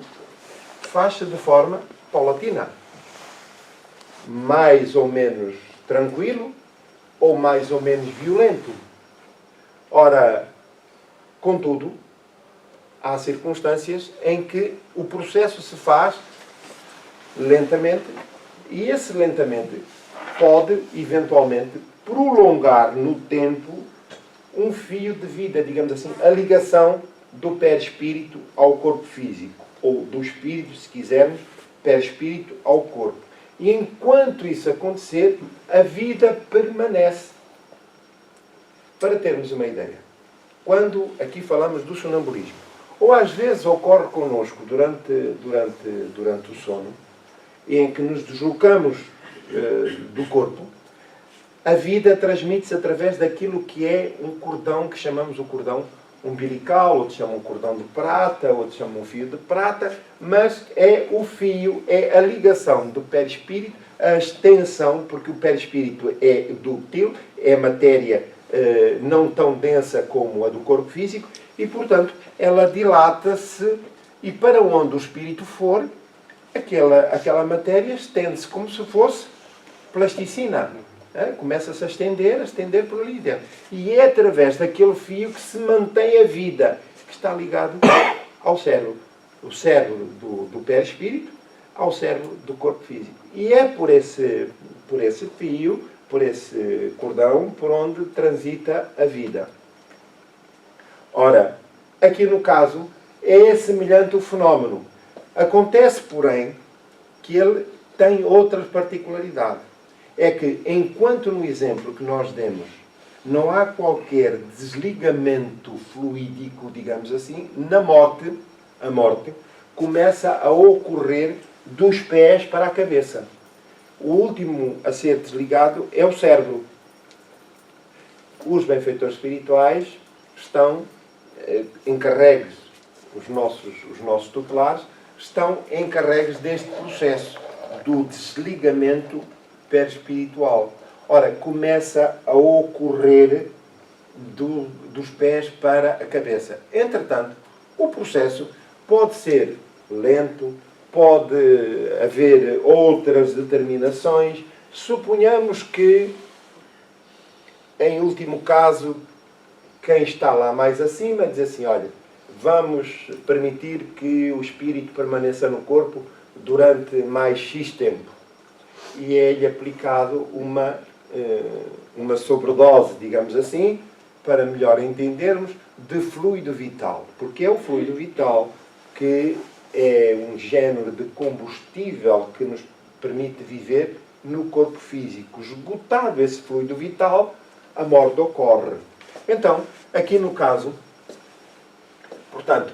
faz-se de forma paulatina. Mais ou menos tranquilo ou mais ou menos violento. Ora, contudo, há circunstâncias em que o processo se faz lentamente e esse lentamente pode, eventualmente, prolongar no tempo um fio de vida, digamos assim, a ligação do perispírito ao corpo físico, ou do espírito, se quisermos, perispírito ao corpo. E enquanto isso acontecer, a vida permanece. Para termos uma ideia, quando aqui falamos do sonambulismo, ou às vezes ocorre connosco durante o sono, em que nos deslocamos do corpo, a vida transmite-se através daquilo que é um cordão, que chamamos o cordão umbilical, outros chamam cordão de prata, outros chamam fio de prata, mas é o fio, é a ligação do perispírito, a extensão, porque o perispírito é dúctil, é matéria não tão densa como a do corpo físico, e, portanto, ela dilata-se, e para onde o espírito for, aquela matéria estende-se como se fosse plasticina. Começa-se a estender por ali dentro. E é através daquele fio que se mantém a vida, que está ligado ao cérebro. O cérebro do perispírito ao cérebro do corpo físico. E é por esse fio, por esse cordão, por onde transita a vida. Ora, aqui no caso, é semelhante o fenómeno. Acontece, porém, que ele tem outras particularidades. É que, enquanto no exemplo que nós demos, não há qualquer desligamento fluídico, digamos assim, na morte, a morte começa a ocorrer dos pés para a cabeça. O último a ser desligado é o cérebro. Os benfeitores espirituais estão encarregues, os nossos tutelares, estão encarregues deste processo do desligamento perispiritual. Ora, começa a ocorrer dos pés para a cabeça. Entretanto, o processo pode ser lento, pode haver outras determinações. Suponhamos que, em último caso, quem está lá mais acima diz assim, olha, vamos permitir que o espírito permaneça no corpo durante mais X tempo. E é-lhe aplicado uma sobredose, digamos assim, para melhor entendermos, de fluido vital. Porque é o fluido vital que é um género de combustível que nos permite viver no corpo físico. Esgotado esse fluido vital, a morte ocorre. Então, aqui no caso, portanto,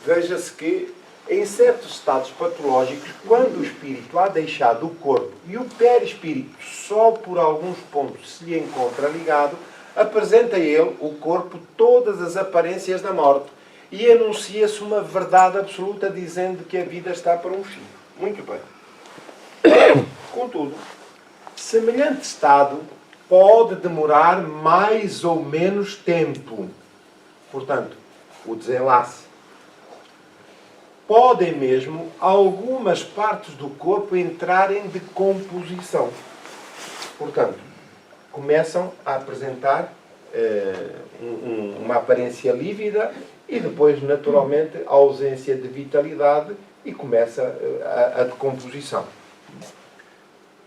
veja-se que em certos estados patológicos, quando o espírito há deixado o corpo e o perispírito só por alguns pontos se lhe encontra ligado, apresenta ele, o corpo, todas as aparências da morte e anuncia-se uma verdade absoluta dizendo que a vida está para um fim. Muito bem. Contudo, semelhante estado pode demorar mais ou menos tempo. Portanto, o desenlace. Podem mesmo algumas partes do corpo entrarem em decomposição. Portanto, começam a apresentar uma aparência lívida e depois, naturalmente, a ausência de vitalidade e começa a decomposição.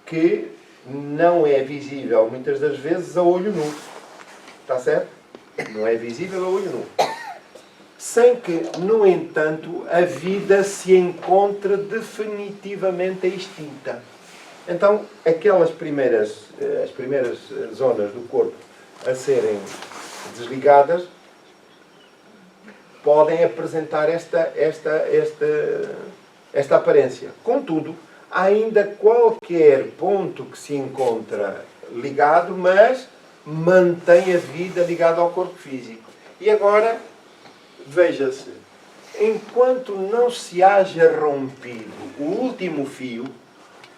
Que não é visível, muitas das vezes, a olho nu. Está certo? Não é visível a olho nu. Sem que, no entanto, a vida se encontre definitivamente extinta. Então, aquelas as primeiras zonas do corpo a serem desligadas podem apresentar esta aparência. Contudo, há ainda qualquer ponto que se encontra ligado, mas mantém a vida ligada ao corpo físico. E agora, veja-se, enquanto não se haja rompido o último fio,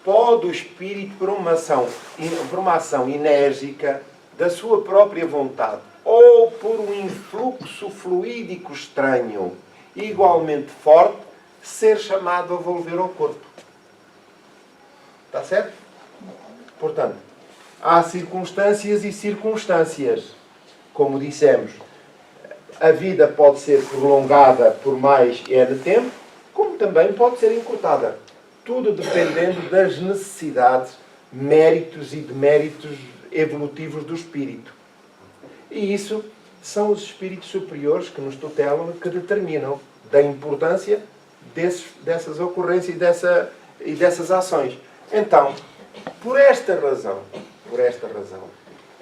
pode o espírito, por uma ação enérgica da sua própria vontade, ou por um influxo fluídico estranho, igualmente forte, ser chamado a volver ao corpo. Está certo? Portanto, há circunstâncias e circunstâncias. Como dissemos, a vida pode ser prolongada por mais N tempo, como também pode ser encurtada. Tudo dependendo das necessidades, méritos e deméritos evolutivos do espírito. E isso são os espíritos superiores que nos tutelam, que determinam da importância dessas ocorrências e dessas ações. Então, por esta razão,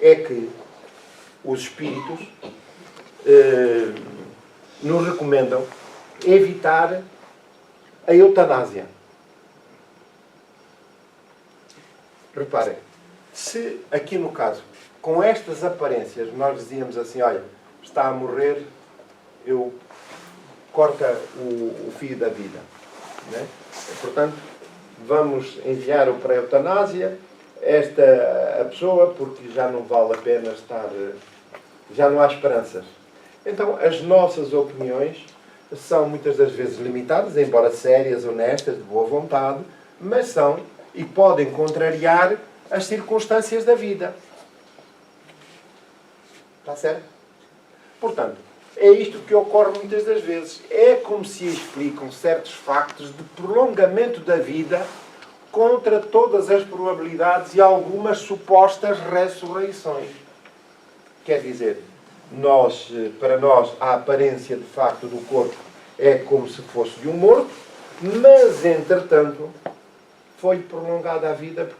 é que os espíritos nos recomendam evitar a eutanásia. Reparem, se aqui no caso, com estas aparências, nós dizíamos assim, olha, está a morrer, eu corta o fio da vida. Né? Portanto, vamos enviar-o para a eutanásia, a pessoa, porque já não vale a pena estar, já não há esperanças. Então, as nossas opiniões são muitas das vezes limitadas, embora sérias, honestas, de boa vontade, mas são e podem contrariar as circunstâncias da vida. Está certo? Portanto, é isto que ocorre muitas das vezes. É como se explicam certos factos de prolongamento da vida contra todas as probabilidades e algumas supostas ressurreições. Quer dizer, para nós, a aparência de facto do corpo é como se fosse de um morto, mas, entretanto, foi prolongada a vida por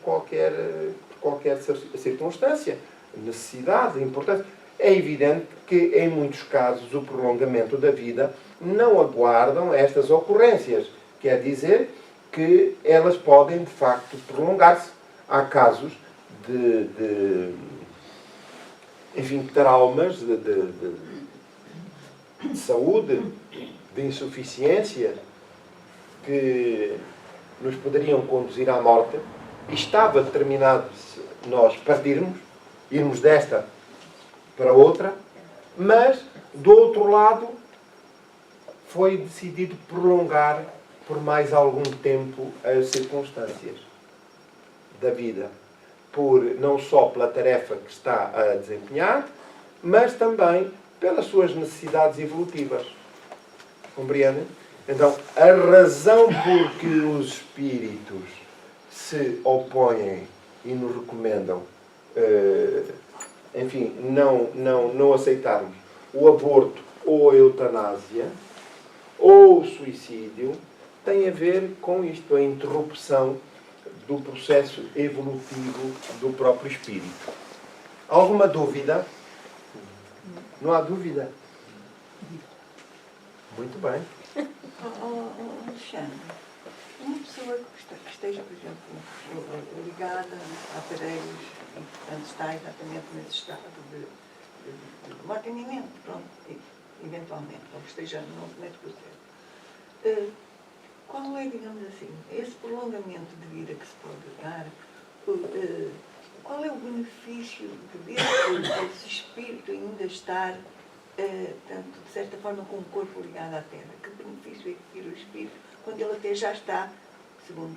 qualquer circunstância, necessidade, importância. É evidente que, em muitos casos, o prolongamento da vida não aguardam estas ocorrências. Quer dizer que elas podem, de facto, prolongar-se. Há casos de traumas de saúde, de insuficiência, que nos poderiam conduzir à morte, e estava determinado nós partirmos, irmos desta para outra, mas, do outro lado, foi decidido prolongar por mais algum tempo as circunstâncias da vida, não só pela tarefa que está a desempenhar, mas também pelas suas necessidades evolutivas. Compreendem? Então, a razão por que os espíritos se opõem e nos recomendam, não aceitarmos o aborto ou a eutanásia ou o suicídio, tem a ver com isto, a interrupção do processo evolutivo do próprio espírito. Alguma dúvida? Não há dúvida? Muito bem. Alexandre, uma pessoa que esteja, por exemplo, ligada a aparelhos e, portanto, está exatamente nesse estado de mantenimento, pronto, eventualmente, ou que esteja nesse processo. Qual é, digamos assim, esse prolongamento de vida que se pode dar? Qual é o benefício de ver esse espírito ainda estar, tanto, de certa forma, com o corpo ligado à Terra? Que benefício é que tira o espírito quando ele até já está, segundo,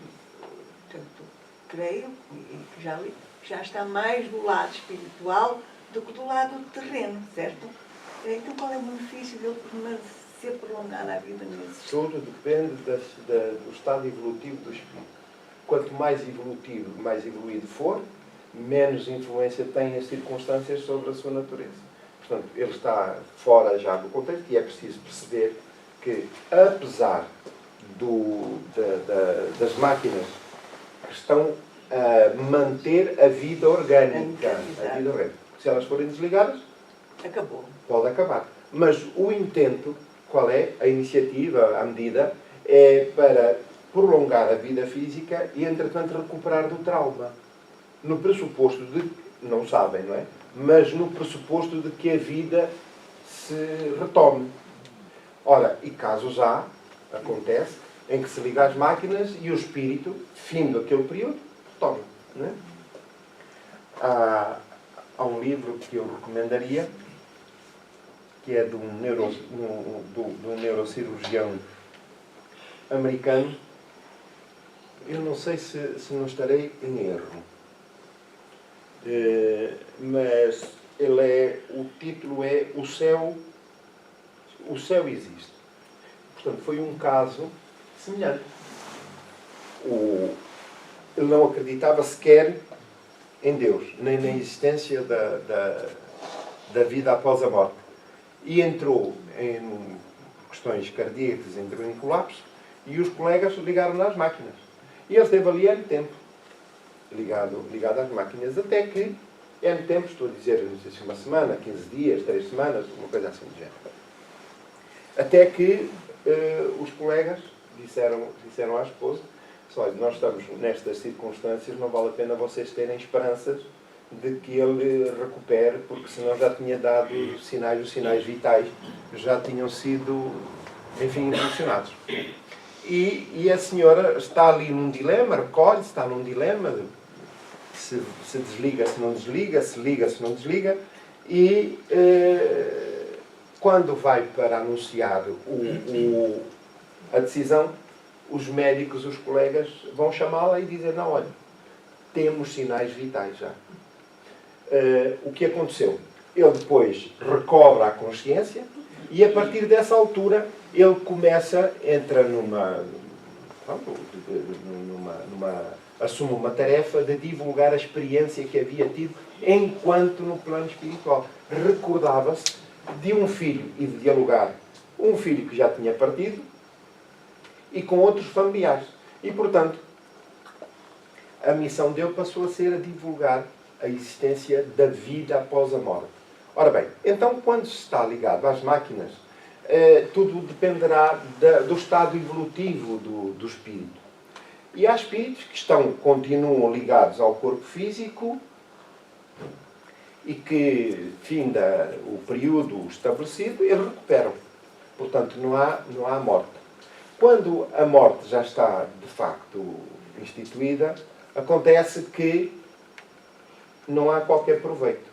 tanto creio, e que já está mais do lado espiritual do que do lado terreno, certo? Então, qual é o benefício dele ser prolongada a vida nesse? Tudo depende do estado evolutivo do espírito. Quanto mais evoluído for, menos influência têm as circunstâncias sobre a sua natureza. Portanto, ele está fora já do contexto e é preciso perceber que, apesar das máquinas que estão a manter a vida orgânica, se elas forem desligadas, acabou. Pode acabar. Mas o intento, qual é? A iniciativa, a medida, é para prolongar a vida física e, entretanto, recuperar do trauma. No pressuposto de, não sabem, não é? mas no pressuposto de que a vida se retome. Ora, e casos há, acontece, em que se liga às máquinas e o espírito, fim daquele período, retoma. Não é? Há um livro que eu recomendaria, que é de um neurocirurgião americano. Eu não sei se não estarei em erro. Mas o título é O Céu Existe. Portanto, foi um caso semelhante. Ele não acreditava sequer em Deus, nem na existência da vida após a morte. E entrou em questões cardíacas, entrou em colapso, e os colegas ligaram-lhe às máquinas. E ele esteve ali N tempo, ligado às máquinas, até que, N tempo, estou a dizer, não sei se uma semana, 15 dias, 3 semanas, uma coisa assim do género. Até que os colegas disseram à esposa: olha, nós estamos nestas circunstâncias, não vale a pena vocês terem esperanças de que ele recupere, porque senão já tinha dado os sinais vitais já tinham sido, enfim, impulsionados. E a senhora está ali num dilema, recolhe-se, está num dilema, se desliga, se não desliga, se liga, se não desliga, e quando vai para anunciar a decisão, os médicos, os colegas, vão chamá-la e dizer: não, olha, temos sinais vitais já. O que aconteceu? Ele depois recobra a consciência e, a partir dessa altura, ele entra assume uma tarefa de divulgar a experiência que havia tido enquanto no plano espiritual. Recordava-se de um filho e de dialogar. Um filho que já tinha partido e com outros familiares. E, portanto, a missão dele passou a ser a divulgar a existência da vida após a morte. Ora bem, então, quando se está ligado às máquinas, tudo dependerá do estado evolutivo do espírito. E há espíritos que continuam ligados ao corpo físico e que, finda o período estabelecido, eles recuperam. Portanto, não há morte. Quando a morte já está, de facto, instituída, acontece que não há qualquer proveito.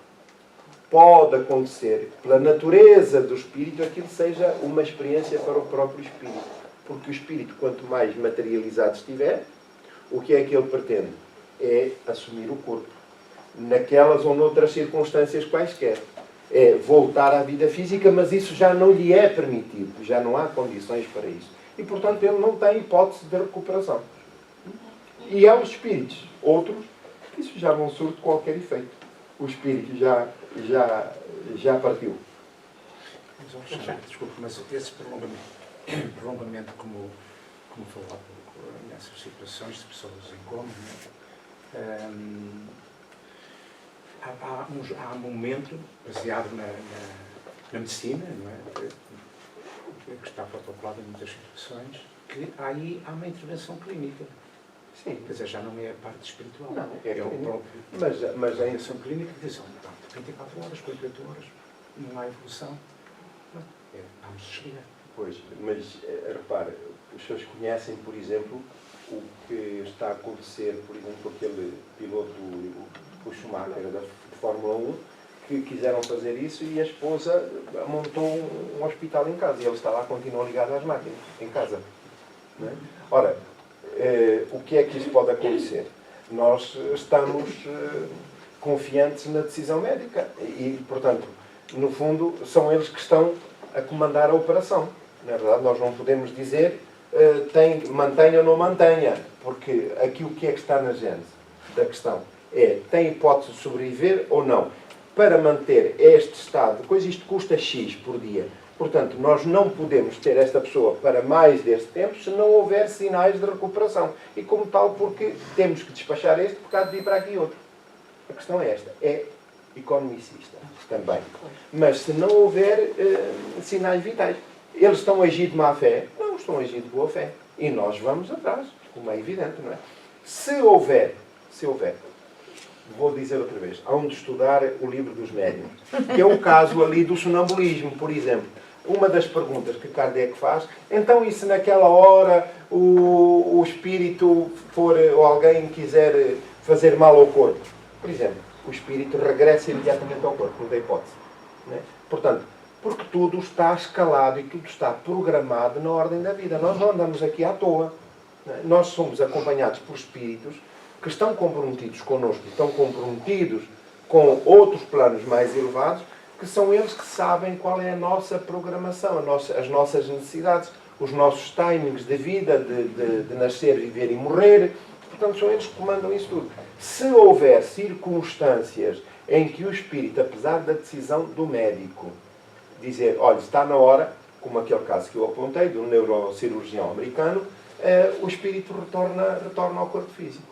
Pode acontecer, pela natureza do espírito, aquilo seja uma experiência para o próprio espírito. Porque o espírito, quanto mais materializado estiver, o que é que ele pretende? É assumir o corpo. Naquelas ou noutras circunstâncias quaisquer. É voltar à vida física, mas isso já não lhe é permitido. Já não há condições para isso. E, portanto, ele não tem hipótese de recuperação. E há os espíritos, outros, que isso já não surte qualquer efeito. O espírito já partiu. Desculpe, mas esse prolongamento como falou há pouco, nessas situações de pessoas em coma, há um momento baseado na medicina, não é? Que está protocolado em muitas situações, que aí há uma intervenção clínica. Sim. Quer dizer, já não é a parte espiritual. Não, é o próprio. Mas a intervenção clínica diz: 24 horas, 48 horas, não há evolução. Vamos desligar. Pois, mas repare, os senhores conhecem, por exemplo, o que está a acontecer, por exemplo, aquele piloto, o Schumacher, de Fórmula 1, que quiseram fazer isso e a esposa montou um hospital em casa e ele está lá, continua ligado às máquinas, em casa. Não é? Ora, o que é que isso pode acontecer? Nós estamos confiantes na decisão médica e, portanto, no fundo, são eles que estão a comandar a operação. Na verdade, nós não podemos dizer mantenha ou não mantenha, porque aqui o que é que está na gênese da questão é: tem hipótese de sobreviver ou não? Para manter este estado de coisa, isto custa X por dia. Portanto, nós não podemos ter esta pessoa para mais deste tempo se não houver sinais de recuperação. E como tal, porque temos que despachar este por causa de ir para aqui outro. A questão é esta. É economicista também. Mas se não houver sinais vitais, eles estão a agir de má fé? Não, estão a agir de boa fé. E nós vamos atrás, como é evidente, não é? Se houver vou dizer outra vez, há onde estudar o livro dos médiuns, que é o caso ali do sonambulismo, por exemplo. Uma das perguntas que Kardec faz, então e se naquela hora o espírito for, ou alguém quiser fazer mal ao corpo? Por exemplo, o espírito regressa imediatamente ao corpo, não tem hipótese. Né? Portanto, porque tudo está escalado e tudo está programado na ordem da vida. Nós não andamos aqui à toa. Né? Nós somos acompanhados por espíritos que estão comprometidos connosco, estão comprometidos com outros planos mais elevados, que são eles que sabem qual é a nossa programação, as nossas necessidades, os nossos timings de vida, de nascer, viver e morrer. Portanto, são eles que comandam isso tudo. Se houver circunstâncias em que o espírito, apesar da decisão do médico, dizer, olha, está na hora, como aquele caso que eu apontei, do neurocirurgião americano, o espírito retorna ao corpo físico.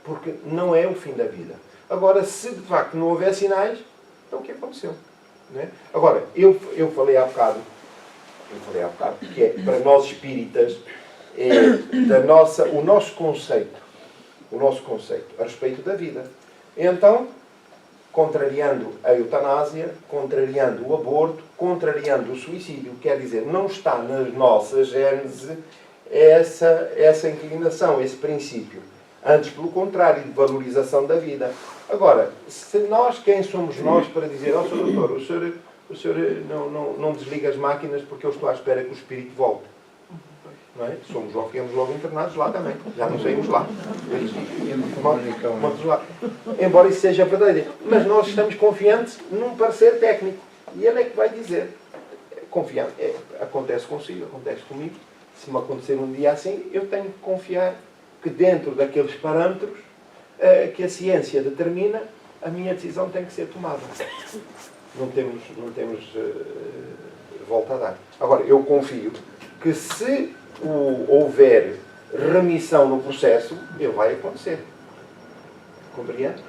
Porque não é o fim da vida. Agora, se de facto não houver sinais, então o que aconteceu? Não é? Agora, eu falei há bocado, que é, para nós espíritas, o nosso conceito a respeito da vida. Então, contrariando a eutanásia, contrariando o aborto, contrariando o suicídio, quer dizer, não está na nossa gênese essa inclinação, esse princípio. Antes, pelo contrário, de valorização da vida. Agora, se nós, quem somos nós para dizer, ó, Sr. Doutor, o senhor não desliga as máquinas porque eu estou à espera que o espírito volte. Não é? Ficamos logo internados lá também. Já não saímos lá. Vamos lá. Embora isso seja verdadeiro. Mas nós estamos confiantes num parecer técnico. E ele é que vai dizer. Confiante. Acontece consigo, acontece comigo. Se me acontecer um dia assim, eu tenho que confiar que dentro daqueles parâmetros que a ciência determina, a minha decisão tem que ser tomada. Não temos volta a dar. Agora, eu confio que se houver remissão no processo, ele vai acontecer. Compreende?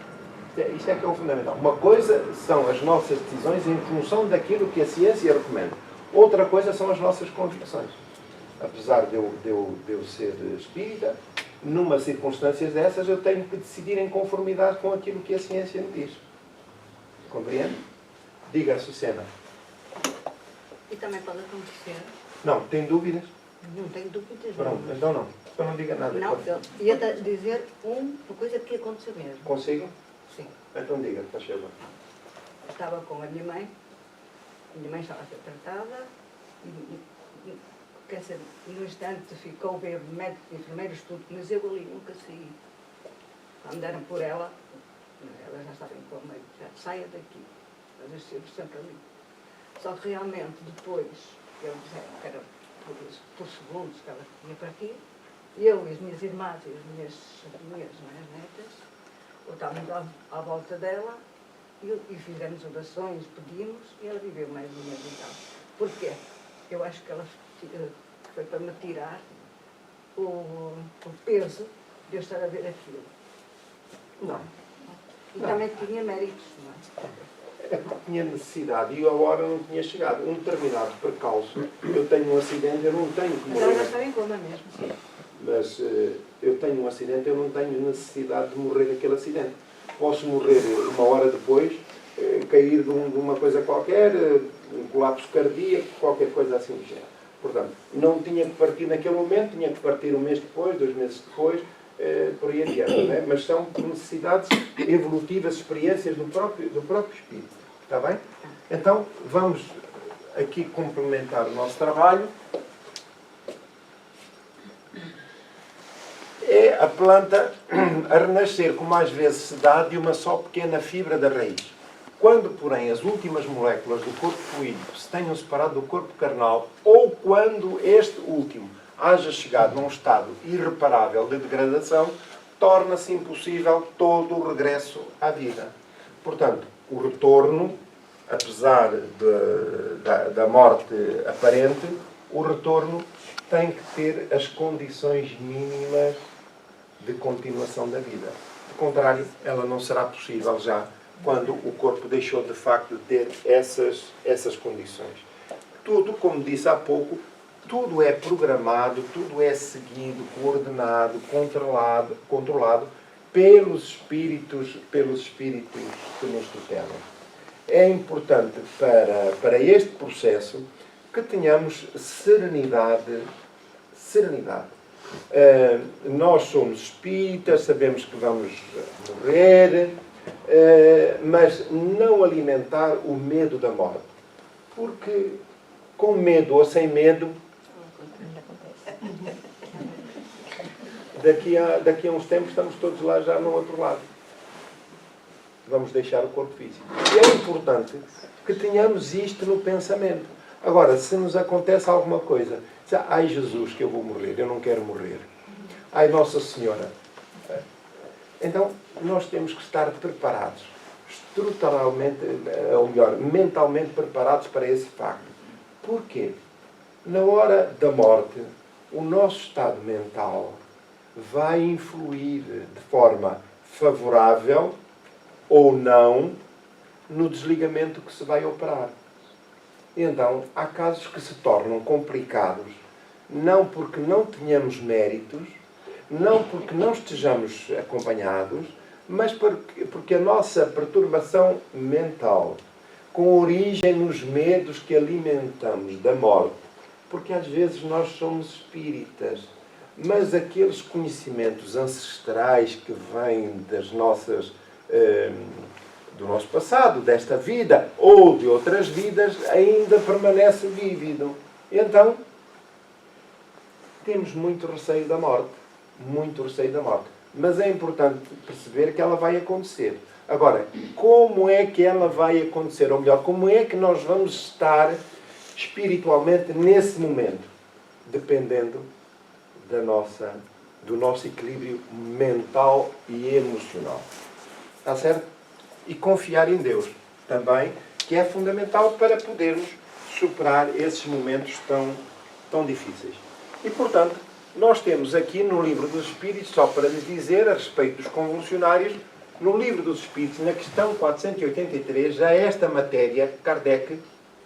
Isto é que é o fundamental. Uma coisa são as nossas decisões em função daquilo que a ciência recomenda. Outra coisa são as nossas convicções. Apesar de eu ser espírita, numa circunstâncias dessas, eu tenho que decidir em conformidade com aquilo que a ciência me diz. Compreende? Diga, Sucena. E também pode acontecer. Não, tem dúvidas? Não tenho dúvidas. Pronto, então não. Então não diga nada. Não, eu ia dizer uma coisa que aconteceu mesmo. Consigo? Sim. Então diga, faz favor. Estava com a minha mãe estava a ser tratada, quer dizer, no instante ficou ver médicos, enfermeiros, tudo, mas eu ali nunca saí. Quando deram por ela já estava em coma, já saia daqui, mas eu estive sempre ali. Só que realmente depois, eu dizia que era por segundos que ela tinha partido, eu e as minhas irmãs e as minhas netas, estávamos à volta dela e fizemos orações, pedimos, e ela viveu mais um mês e tal. Porquê? Eu acho que ela foi para me tirar o peso de eu estar a ver aquilo. Não. E também tinha méritos, não é? É porque tinha necessidade e a hora não tinha chegado. Um determinado percalço, eu tenho um acidente, eu não tenho que Mas ela já morrer. estava em coma mesmo. Mas eu tenho um acidente, eu não tenho necessidade de morrer daquele acidente. Posso morrer uma hora depois, cair de uma coisa qualquer, um colapso cardíaco, qualquer coisa assim do género. Portanto, não tinha que partir naquele momento, tinha que partir um mês depois, 2 meses depois, por aí adiante. Não é? Mas são necessidades evolutivas, experiências do próprio espírito. Está bem? Então, vamos aqui complementar o nosso trabalho. É a planta a renascer, como às vezes se dá, de uma só pequena fibra da raiz. Quando, porém, as últimas moléculas do corpo fluídico se tenham separado do corpo carnal, ou quando este último haja chegado num estado irreparável de degradação, torna-se impossível todo o regresso à vida. Portanto, o retorno, apesar da morte aparente, o retorno tem que ter as condições mínimas de continuação da vida. Do contrário, ela não será possível já quando o corpo deixou de facto de ter essas condições. Tudo, como disse há pouco, tudo é programado, tudo é seguido, coordenado, controlado pelos espíritos que nos tutelam. É importante para este processo que tenhamos serenidade. Nós somos espíritas, sabemos que vamos morrer, mas não alimentar o medo da morte. Porque com medo ou sem medo, daqui a uns tempos estamos todos lá já no outro lado. Vamos deixar o corpo físico. E é importante que tenhamos isto no pensamento. Agora, se nos acontece alguma coisa, ai Jesus, que eu vou morrer, eu não quero morrer. Ai Nossa Senhora. Então, nós temos que estar preparados, estruturalmente, ou melhor, mentalmente preparados para esse facto. Porquê? Na hora da morte, o nosso estado mental vai influir de forma favorável ou não no desligamento que se vai operar. Então, há casos que se tornam complicados, não porque não tenhamos méritos, não porque não estejamos acompanhados, mas porque a nossa perturbação mental, com origem nos medos que alimentamos da morte, porque às vezes nós somos espíritas, mas aqueles conhecimentos ancestrais que vêm das nossas, do nosso passado, desta vida ou de outras vidas, ainda permanece vívido. Então, temos muito receio da morte. Muito receio da morte. Mas é importante perceber que ela vai acontecer. Agora, como é que ela vai acontecer? Ou melhor, como é que nós vamos estar espiritualmente nesse momento? Dependendo do nosso equilíbrio mental e emocional. Está certo? E confiar em Deus também, que é fundamental para podermos superar esses momentos tão difíceis. E, portanto, nós temos aqui no Livro dos Espíritos, só para lhes dizer, a respeito dos convulsionários, no Livro dos Espíritos, na questão 483, já esta matéria, Kardec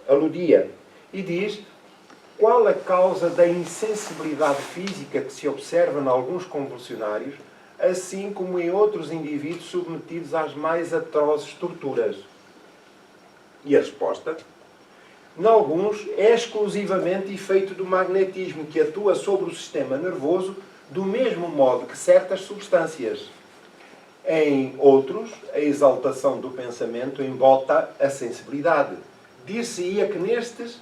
aludia e diz: qual a causa da insensibilidade física que se observa em alguns convulsionários, assim como em outros indivíduos submetidos às mais atrozes torturas? E a resposta? Em alguns, é exclusivamente efeito do magnetismo que atua sobre o sistema nervoso do mesmo modo que certas substâncias. Em outros, a exaltação do pensamento embota a sensibilidade. Dir-se-ia que nestes,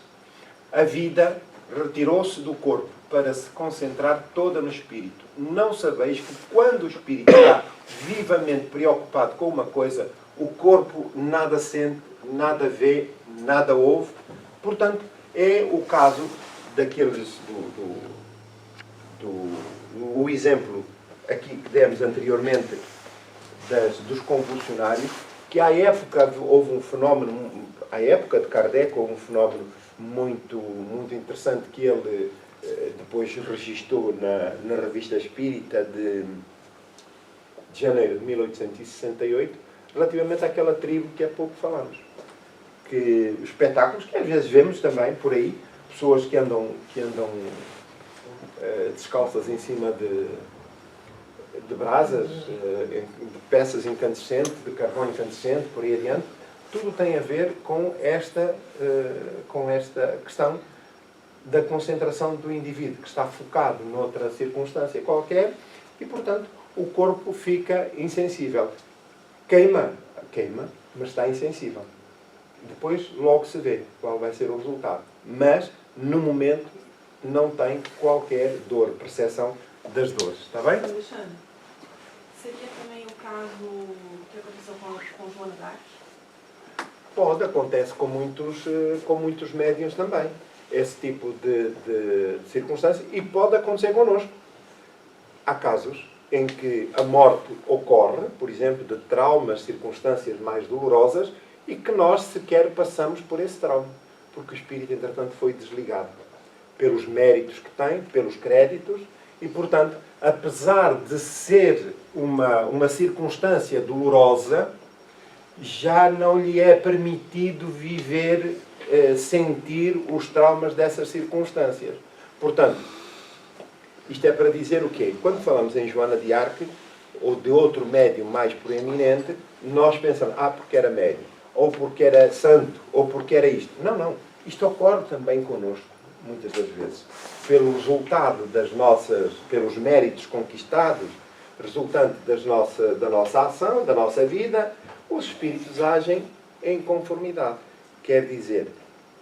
a vida retirou-se do corpo para se concentrar toda no espírito. Não sabeis que quando o espírito está vivamente preocupado com uma coisa, o corpo nada sente, nada vê, nada ouve. Portanto, é o caso daqueles o exemplo aqui que demos anteriormente dos convulsionários, que à época houve um fenómeno, à época de Kardec, houve um fenómeno muito interessante que ele depois registou na Revista Espírita de janeiro de 1868, relativamente àquela tribo que há pouco falamos. Que espetáculos que às vezes vemos também por aí, pessoas que andam descalças em cima de brasas, de peças incandescentes, de carvão incandescente, por aí adiante. Tudo tem a ver com esta questão da concentração do indivíduo, que está focado noutra circunstância qualquer e, portanto, o corpo fica insensível. Queima, mas está insensível. Depois logo se vê qual vai ser o resultado. Mas, no momento, não tem qualquer dor, percepção das dores. Está bem? Alexandre, seria também o caso que aconteceu com Joana d'Arc? Pode, acontece com muitos médiuns também. Esse tipo de circunstância. E pode acontecer connosco. Há casos em que a morte ocorre, por exemplo, de traumas, circunstâncias mais dolorosas, e que nós sequer passamos por esse trauma, porque o espírito, entretanto, foi desligado pelos méritos que tem, pelos créditos, e, portanto, apesar de ser uma circunstância dolorosa, já não lhe é permitido viver, sentir os traumas dessas circunstâncias. Portanto, isto é para dizer o quê? Quando falamos em Joana de Arc, ou de outro médium mais proeminente, nós pensamos, porque era médium, ou porque era santo, ou porque era isto. Não, não. Isto ocorre também connosco, muitas das vezes. Pelo resultado pelos méritos conquistados, resultante da nossa ação, da nossa vida, os espíritos agem em conformidade. Quer dizer,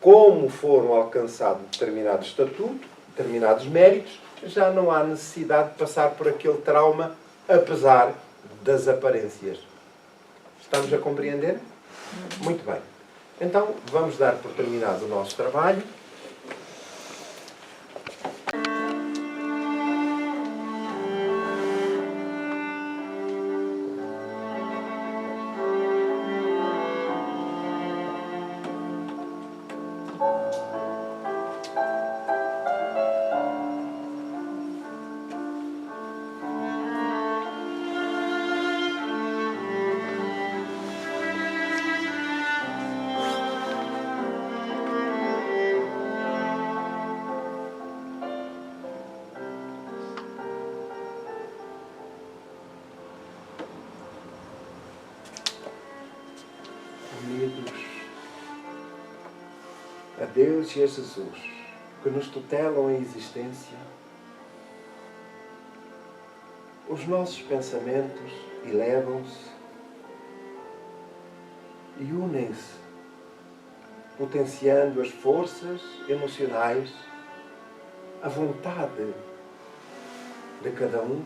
como foram alcançados determinado estatuto, determinados méritos, já não há necessidade de passar por aquele trauma, apesar das aparências. Estamos a compreender? Muito bem. Então, vamos dar por terminado o nosso trabalho. Unidos a Deus e a Jesus, que nos tutelam a existência, os nossos pensamentos elevam-se e unem-se, potenciando as forças emocionais, a vontade de cada um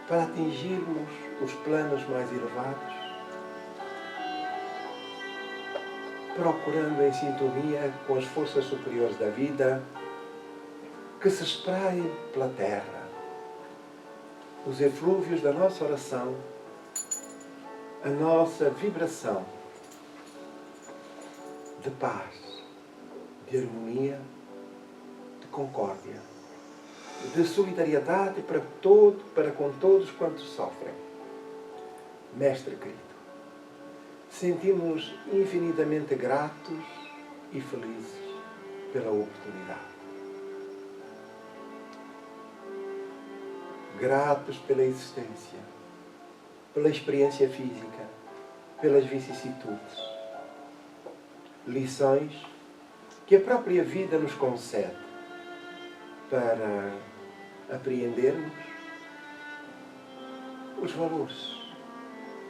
para atingirmos os planos mais elevados, procurando em sintonia com as forças superiores da vida que se espraiem pela terra, os eflúvios da nossa oração, a nossa vibração de paz, de harmonia, de concórdia, de solidariedade para com todos quantos sofrem. Mestre querido, sentimos infinitamente gratos e felizes pela oportunidade. Gratos pela existência, pela experiência física, pelas vicissitudes. Lições que a própria vida nos concede para apreendermos os valores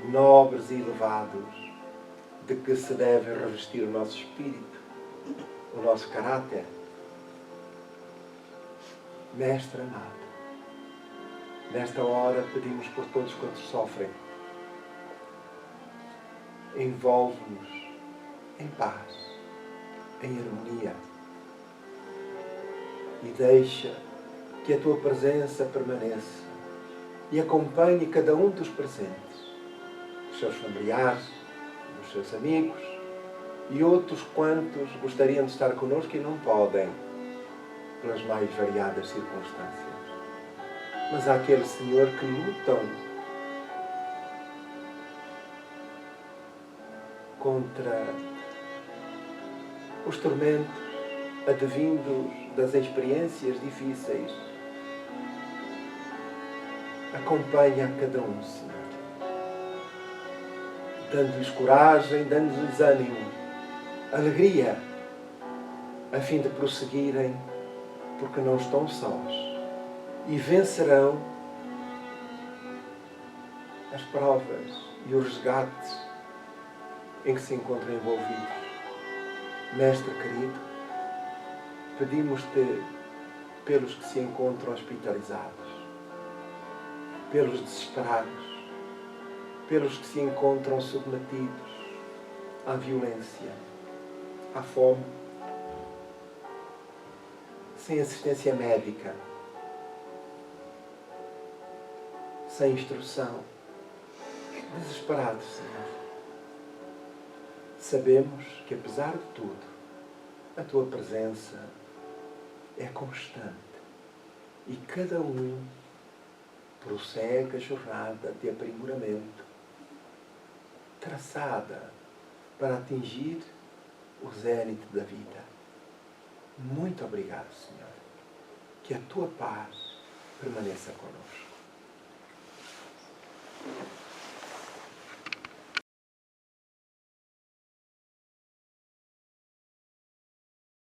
nobres e elevados de que se deve revestir o nosso espírito, o nosso caráter. Mestre amado, nesta hora pedimos por todos quantos sofrem. Envolve-nos em paz, em harmonia, e deixa que a tua presença permaneça e acompanhe cada um dos presentes, dos seus familiares, dos seus amigos e outros quantos gostariam de estar connosco e não podem, pelas mais variadas circunstâncias. Mas há aqueles, Senhor, que lutam contra os tormentos advindos das experiências difíceis. Acompanha a cada um, Senhor, dando-lhes coragem, dando-lhes ânimo, alegria, a fim de prosseguirem, porque não estão sós e vencerão as provas e os resgates em que se encontram envolvidos. Mestre querido, pedimos-te pelos que se encontram hospitalizados, pelos desesperados, pelos que se encontram submetidos à violência, à fome, sem assistência médica, sem instrução, desesperados, Senhor. Sabemos que, apesar de tudo, a tua presença é constante e cada um prossegue a jornada de aprimoramento traçada para atingir o zénite da vida. Muito obrigado, Senhor. Que a tua paz permaneça conosco.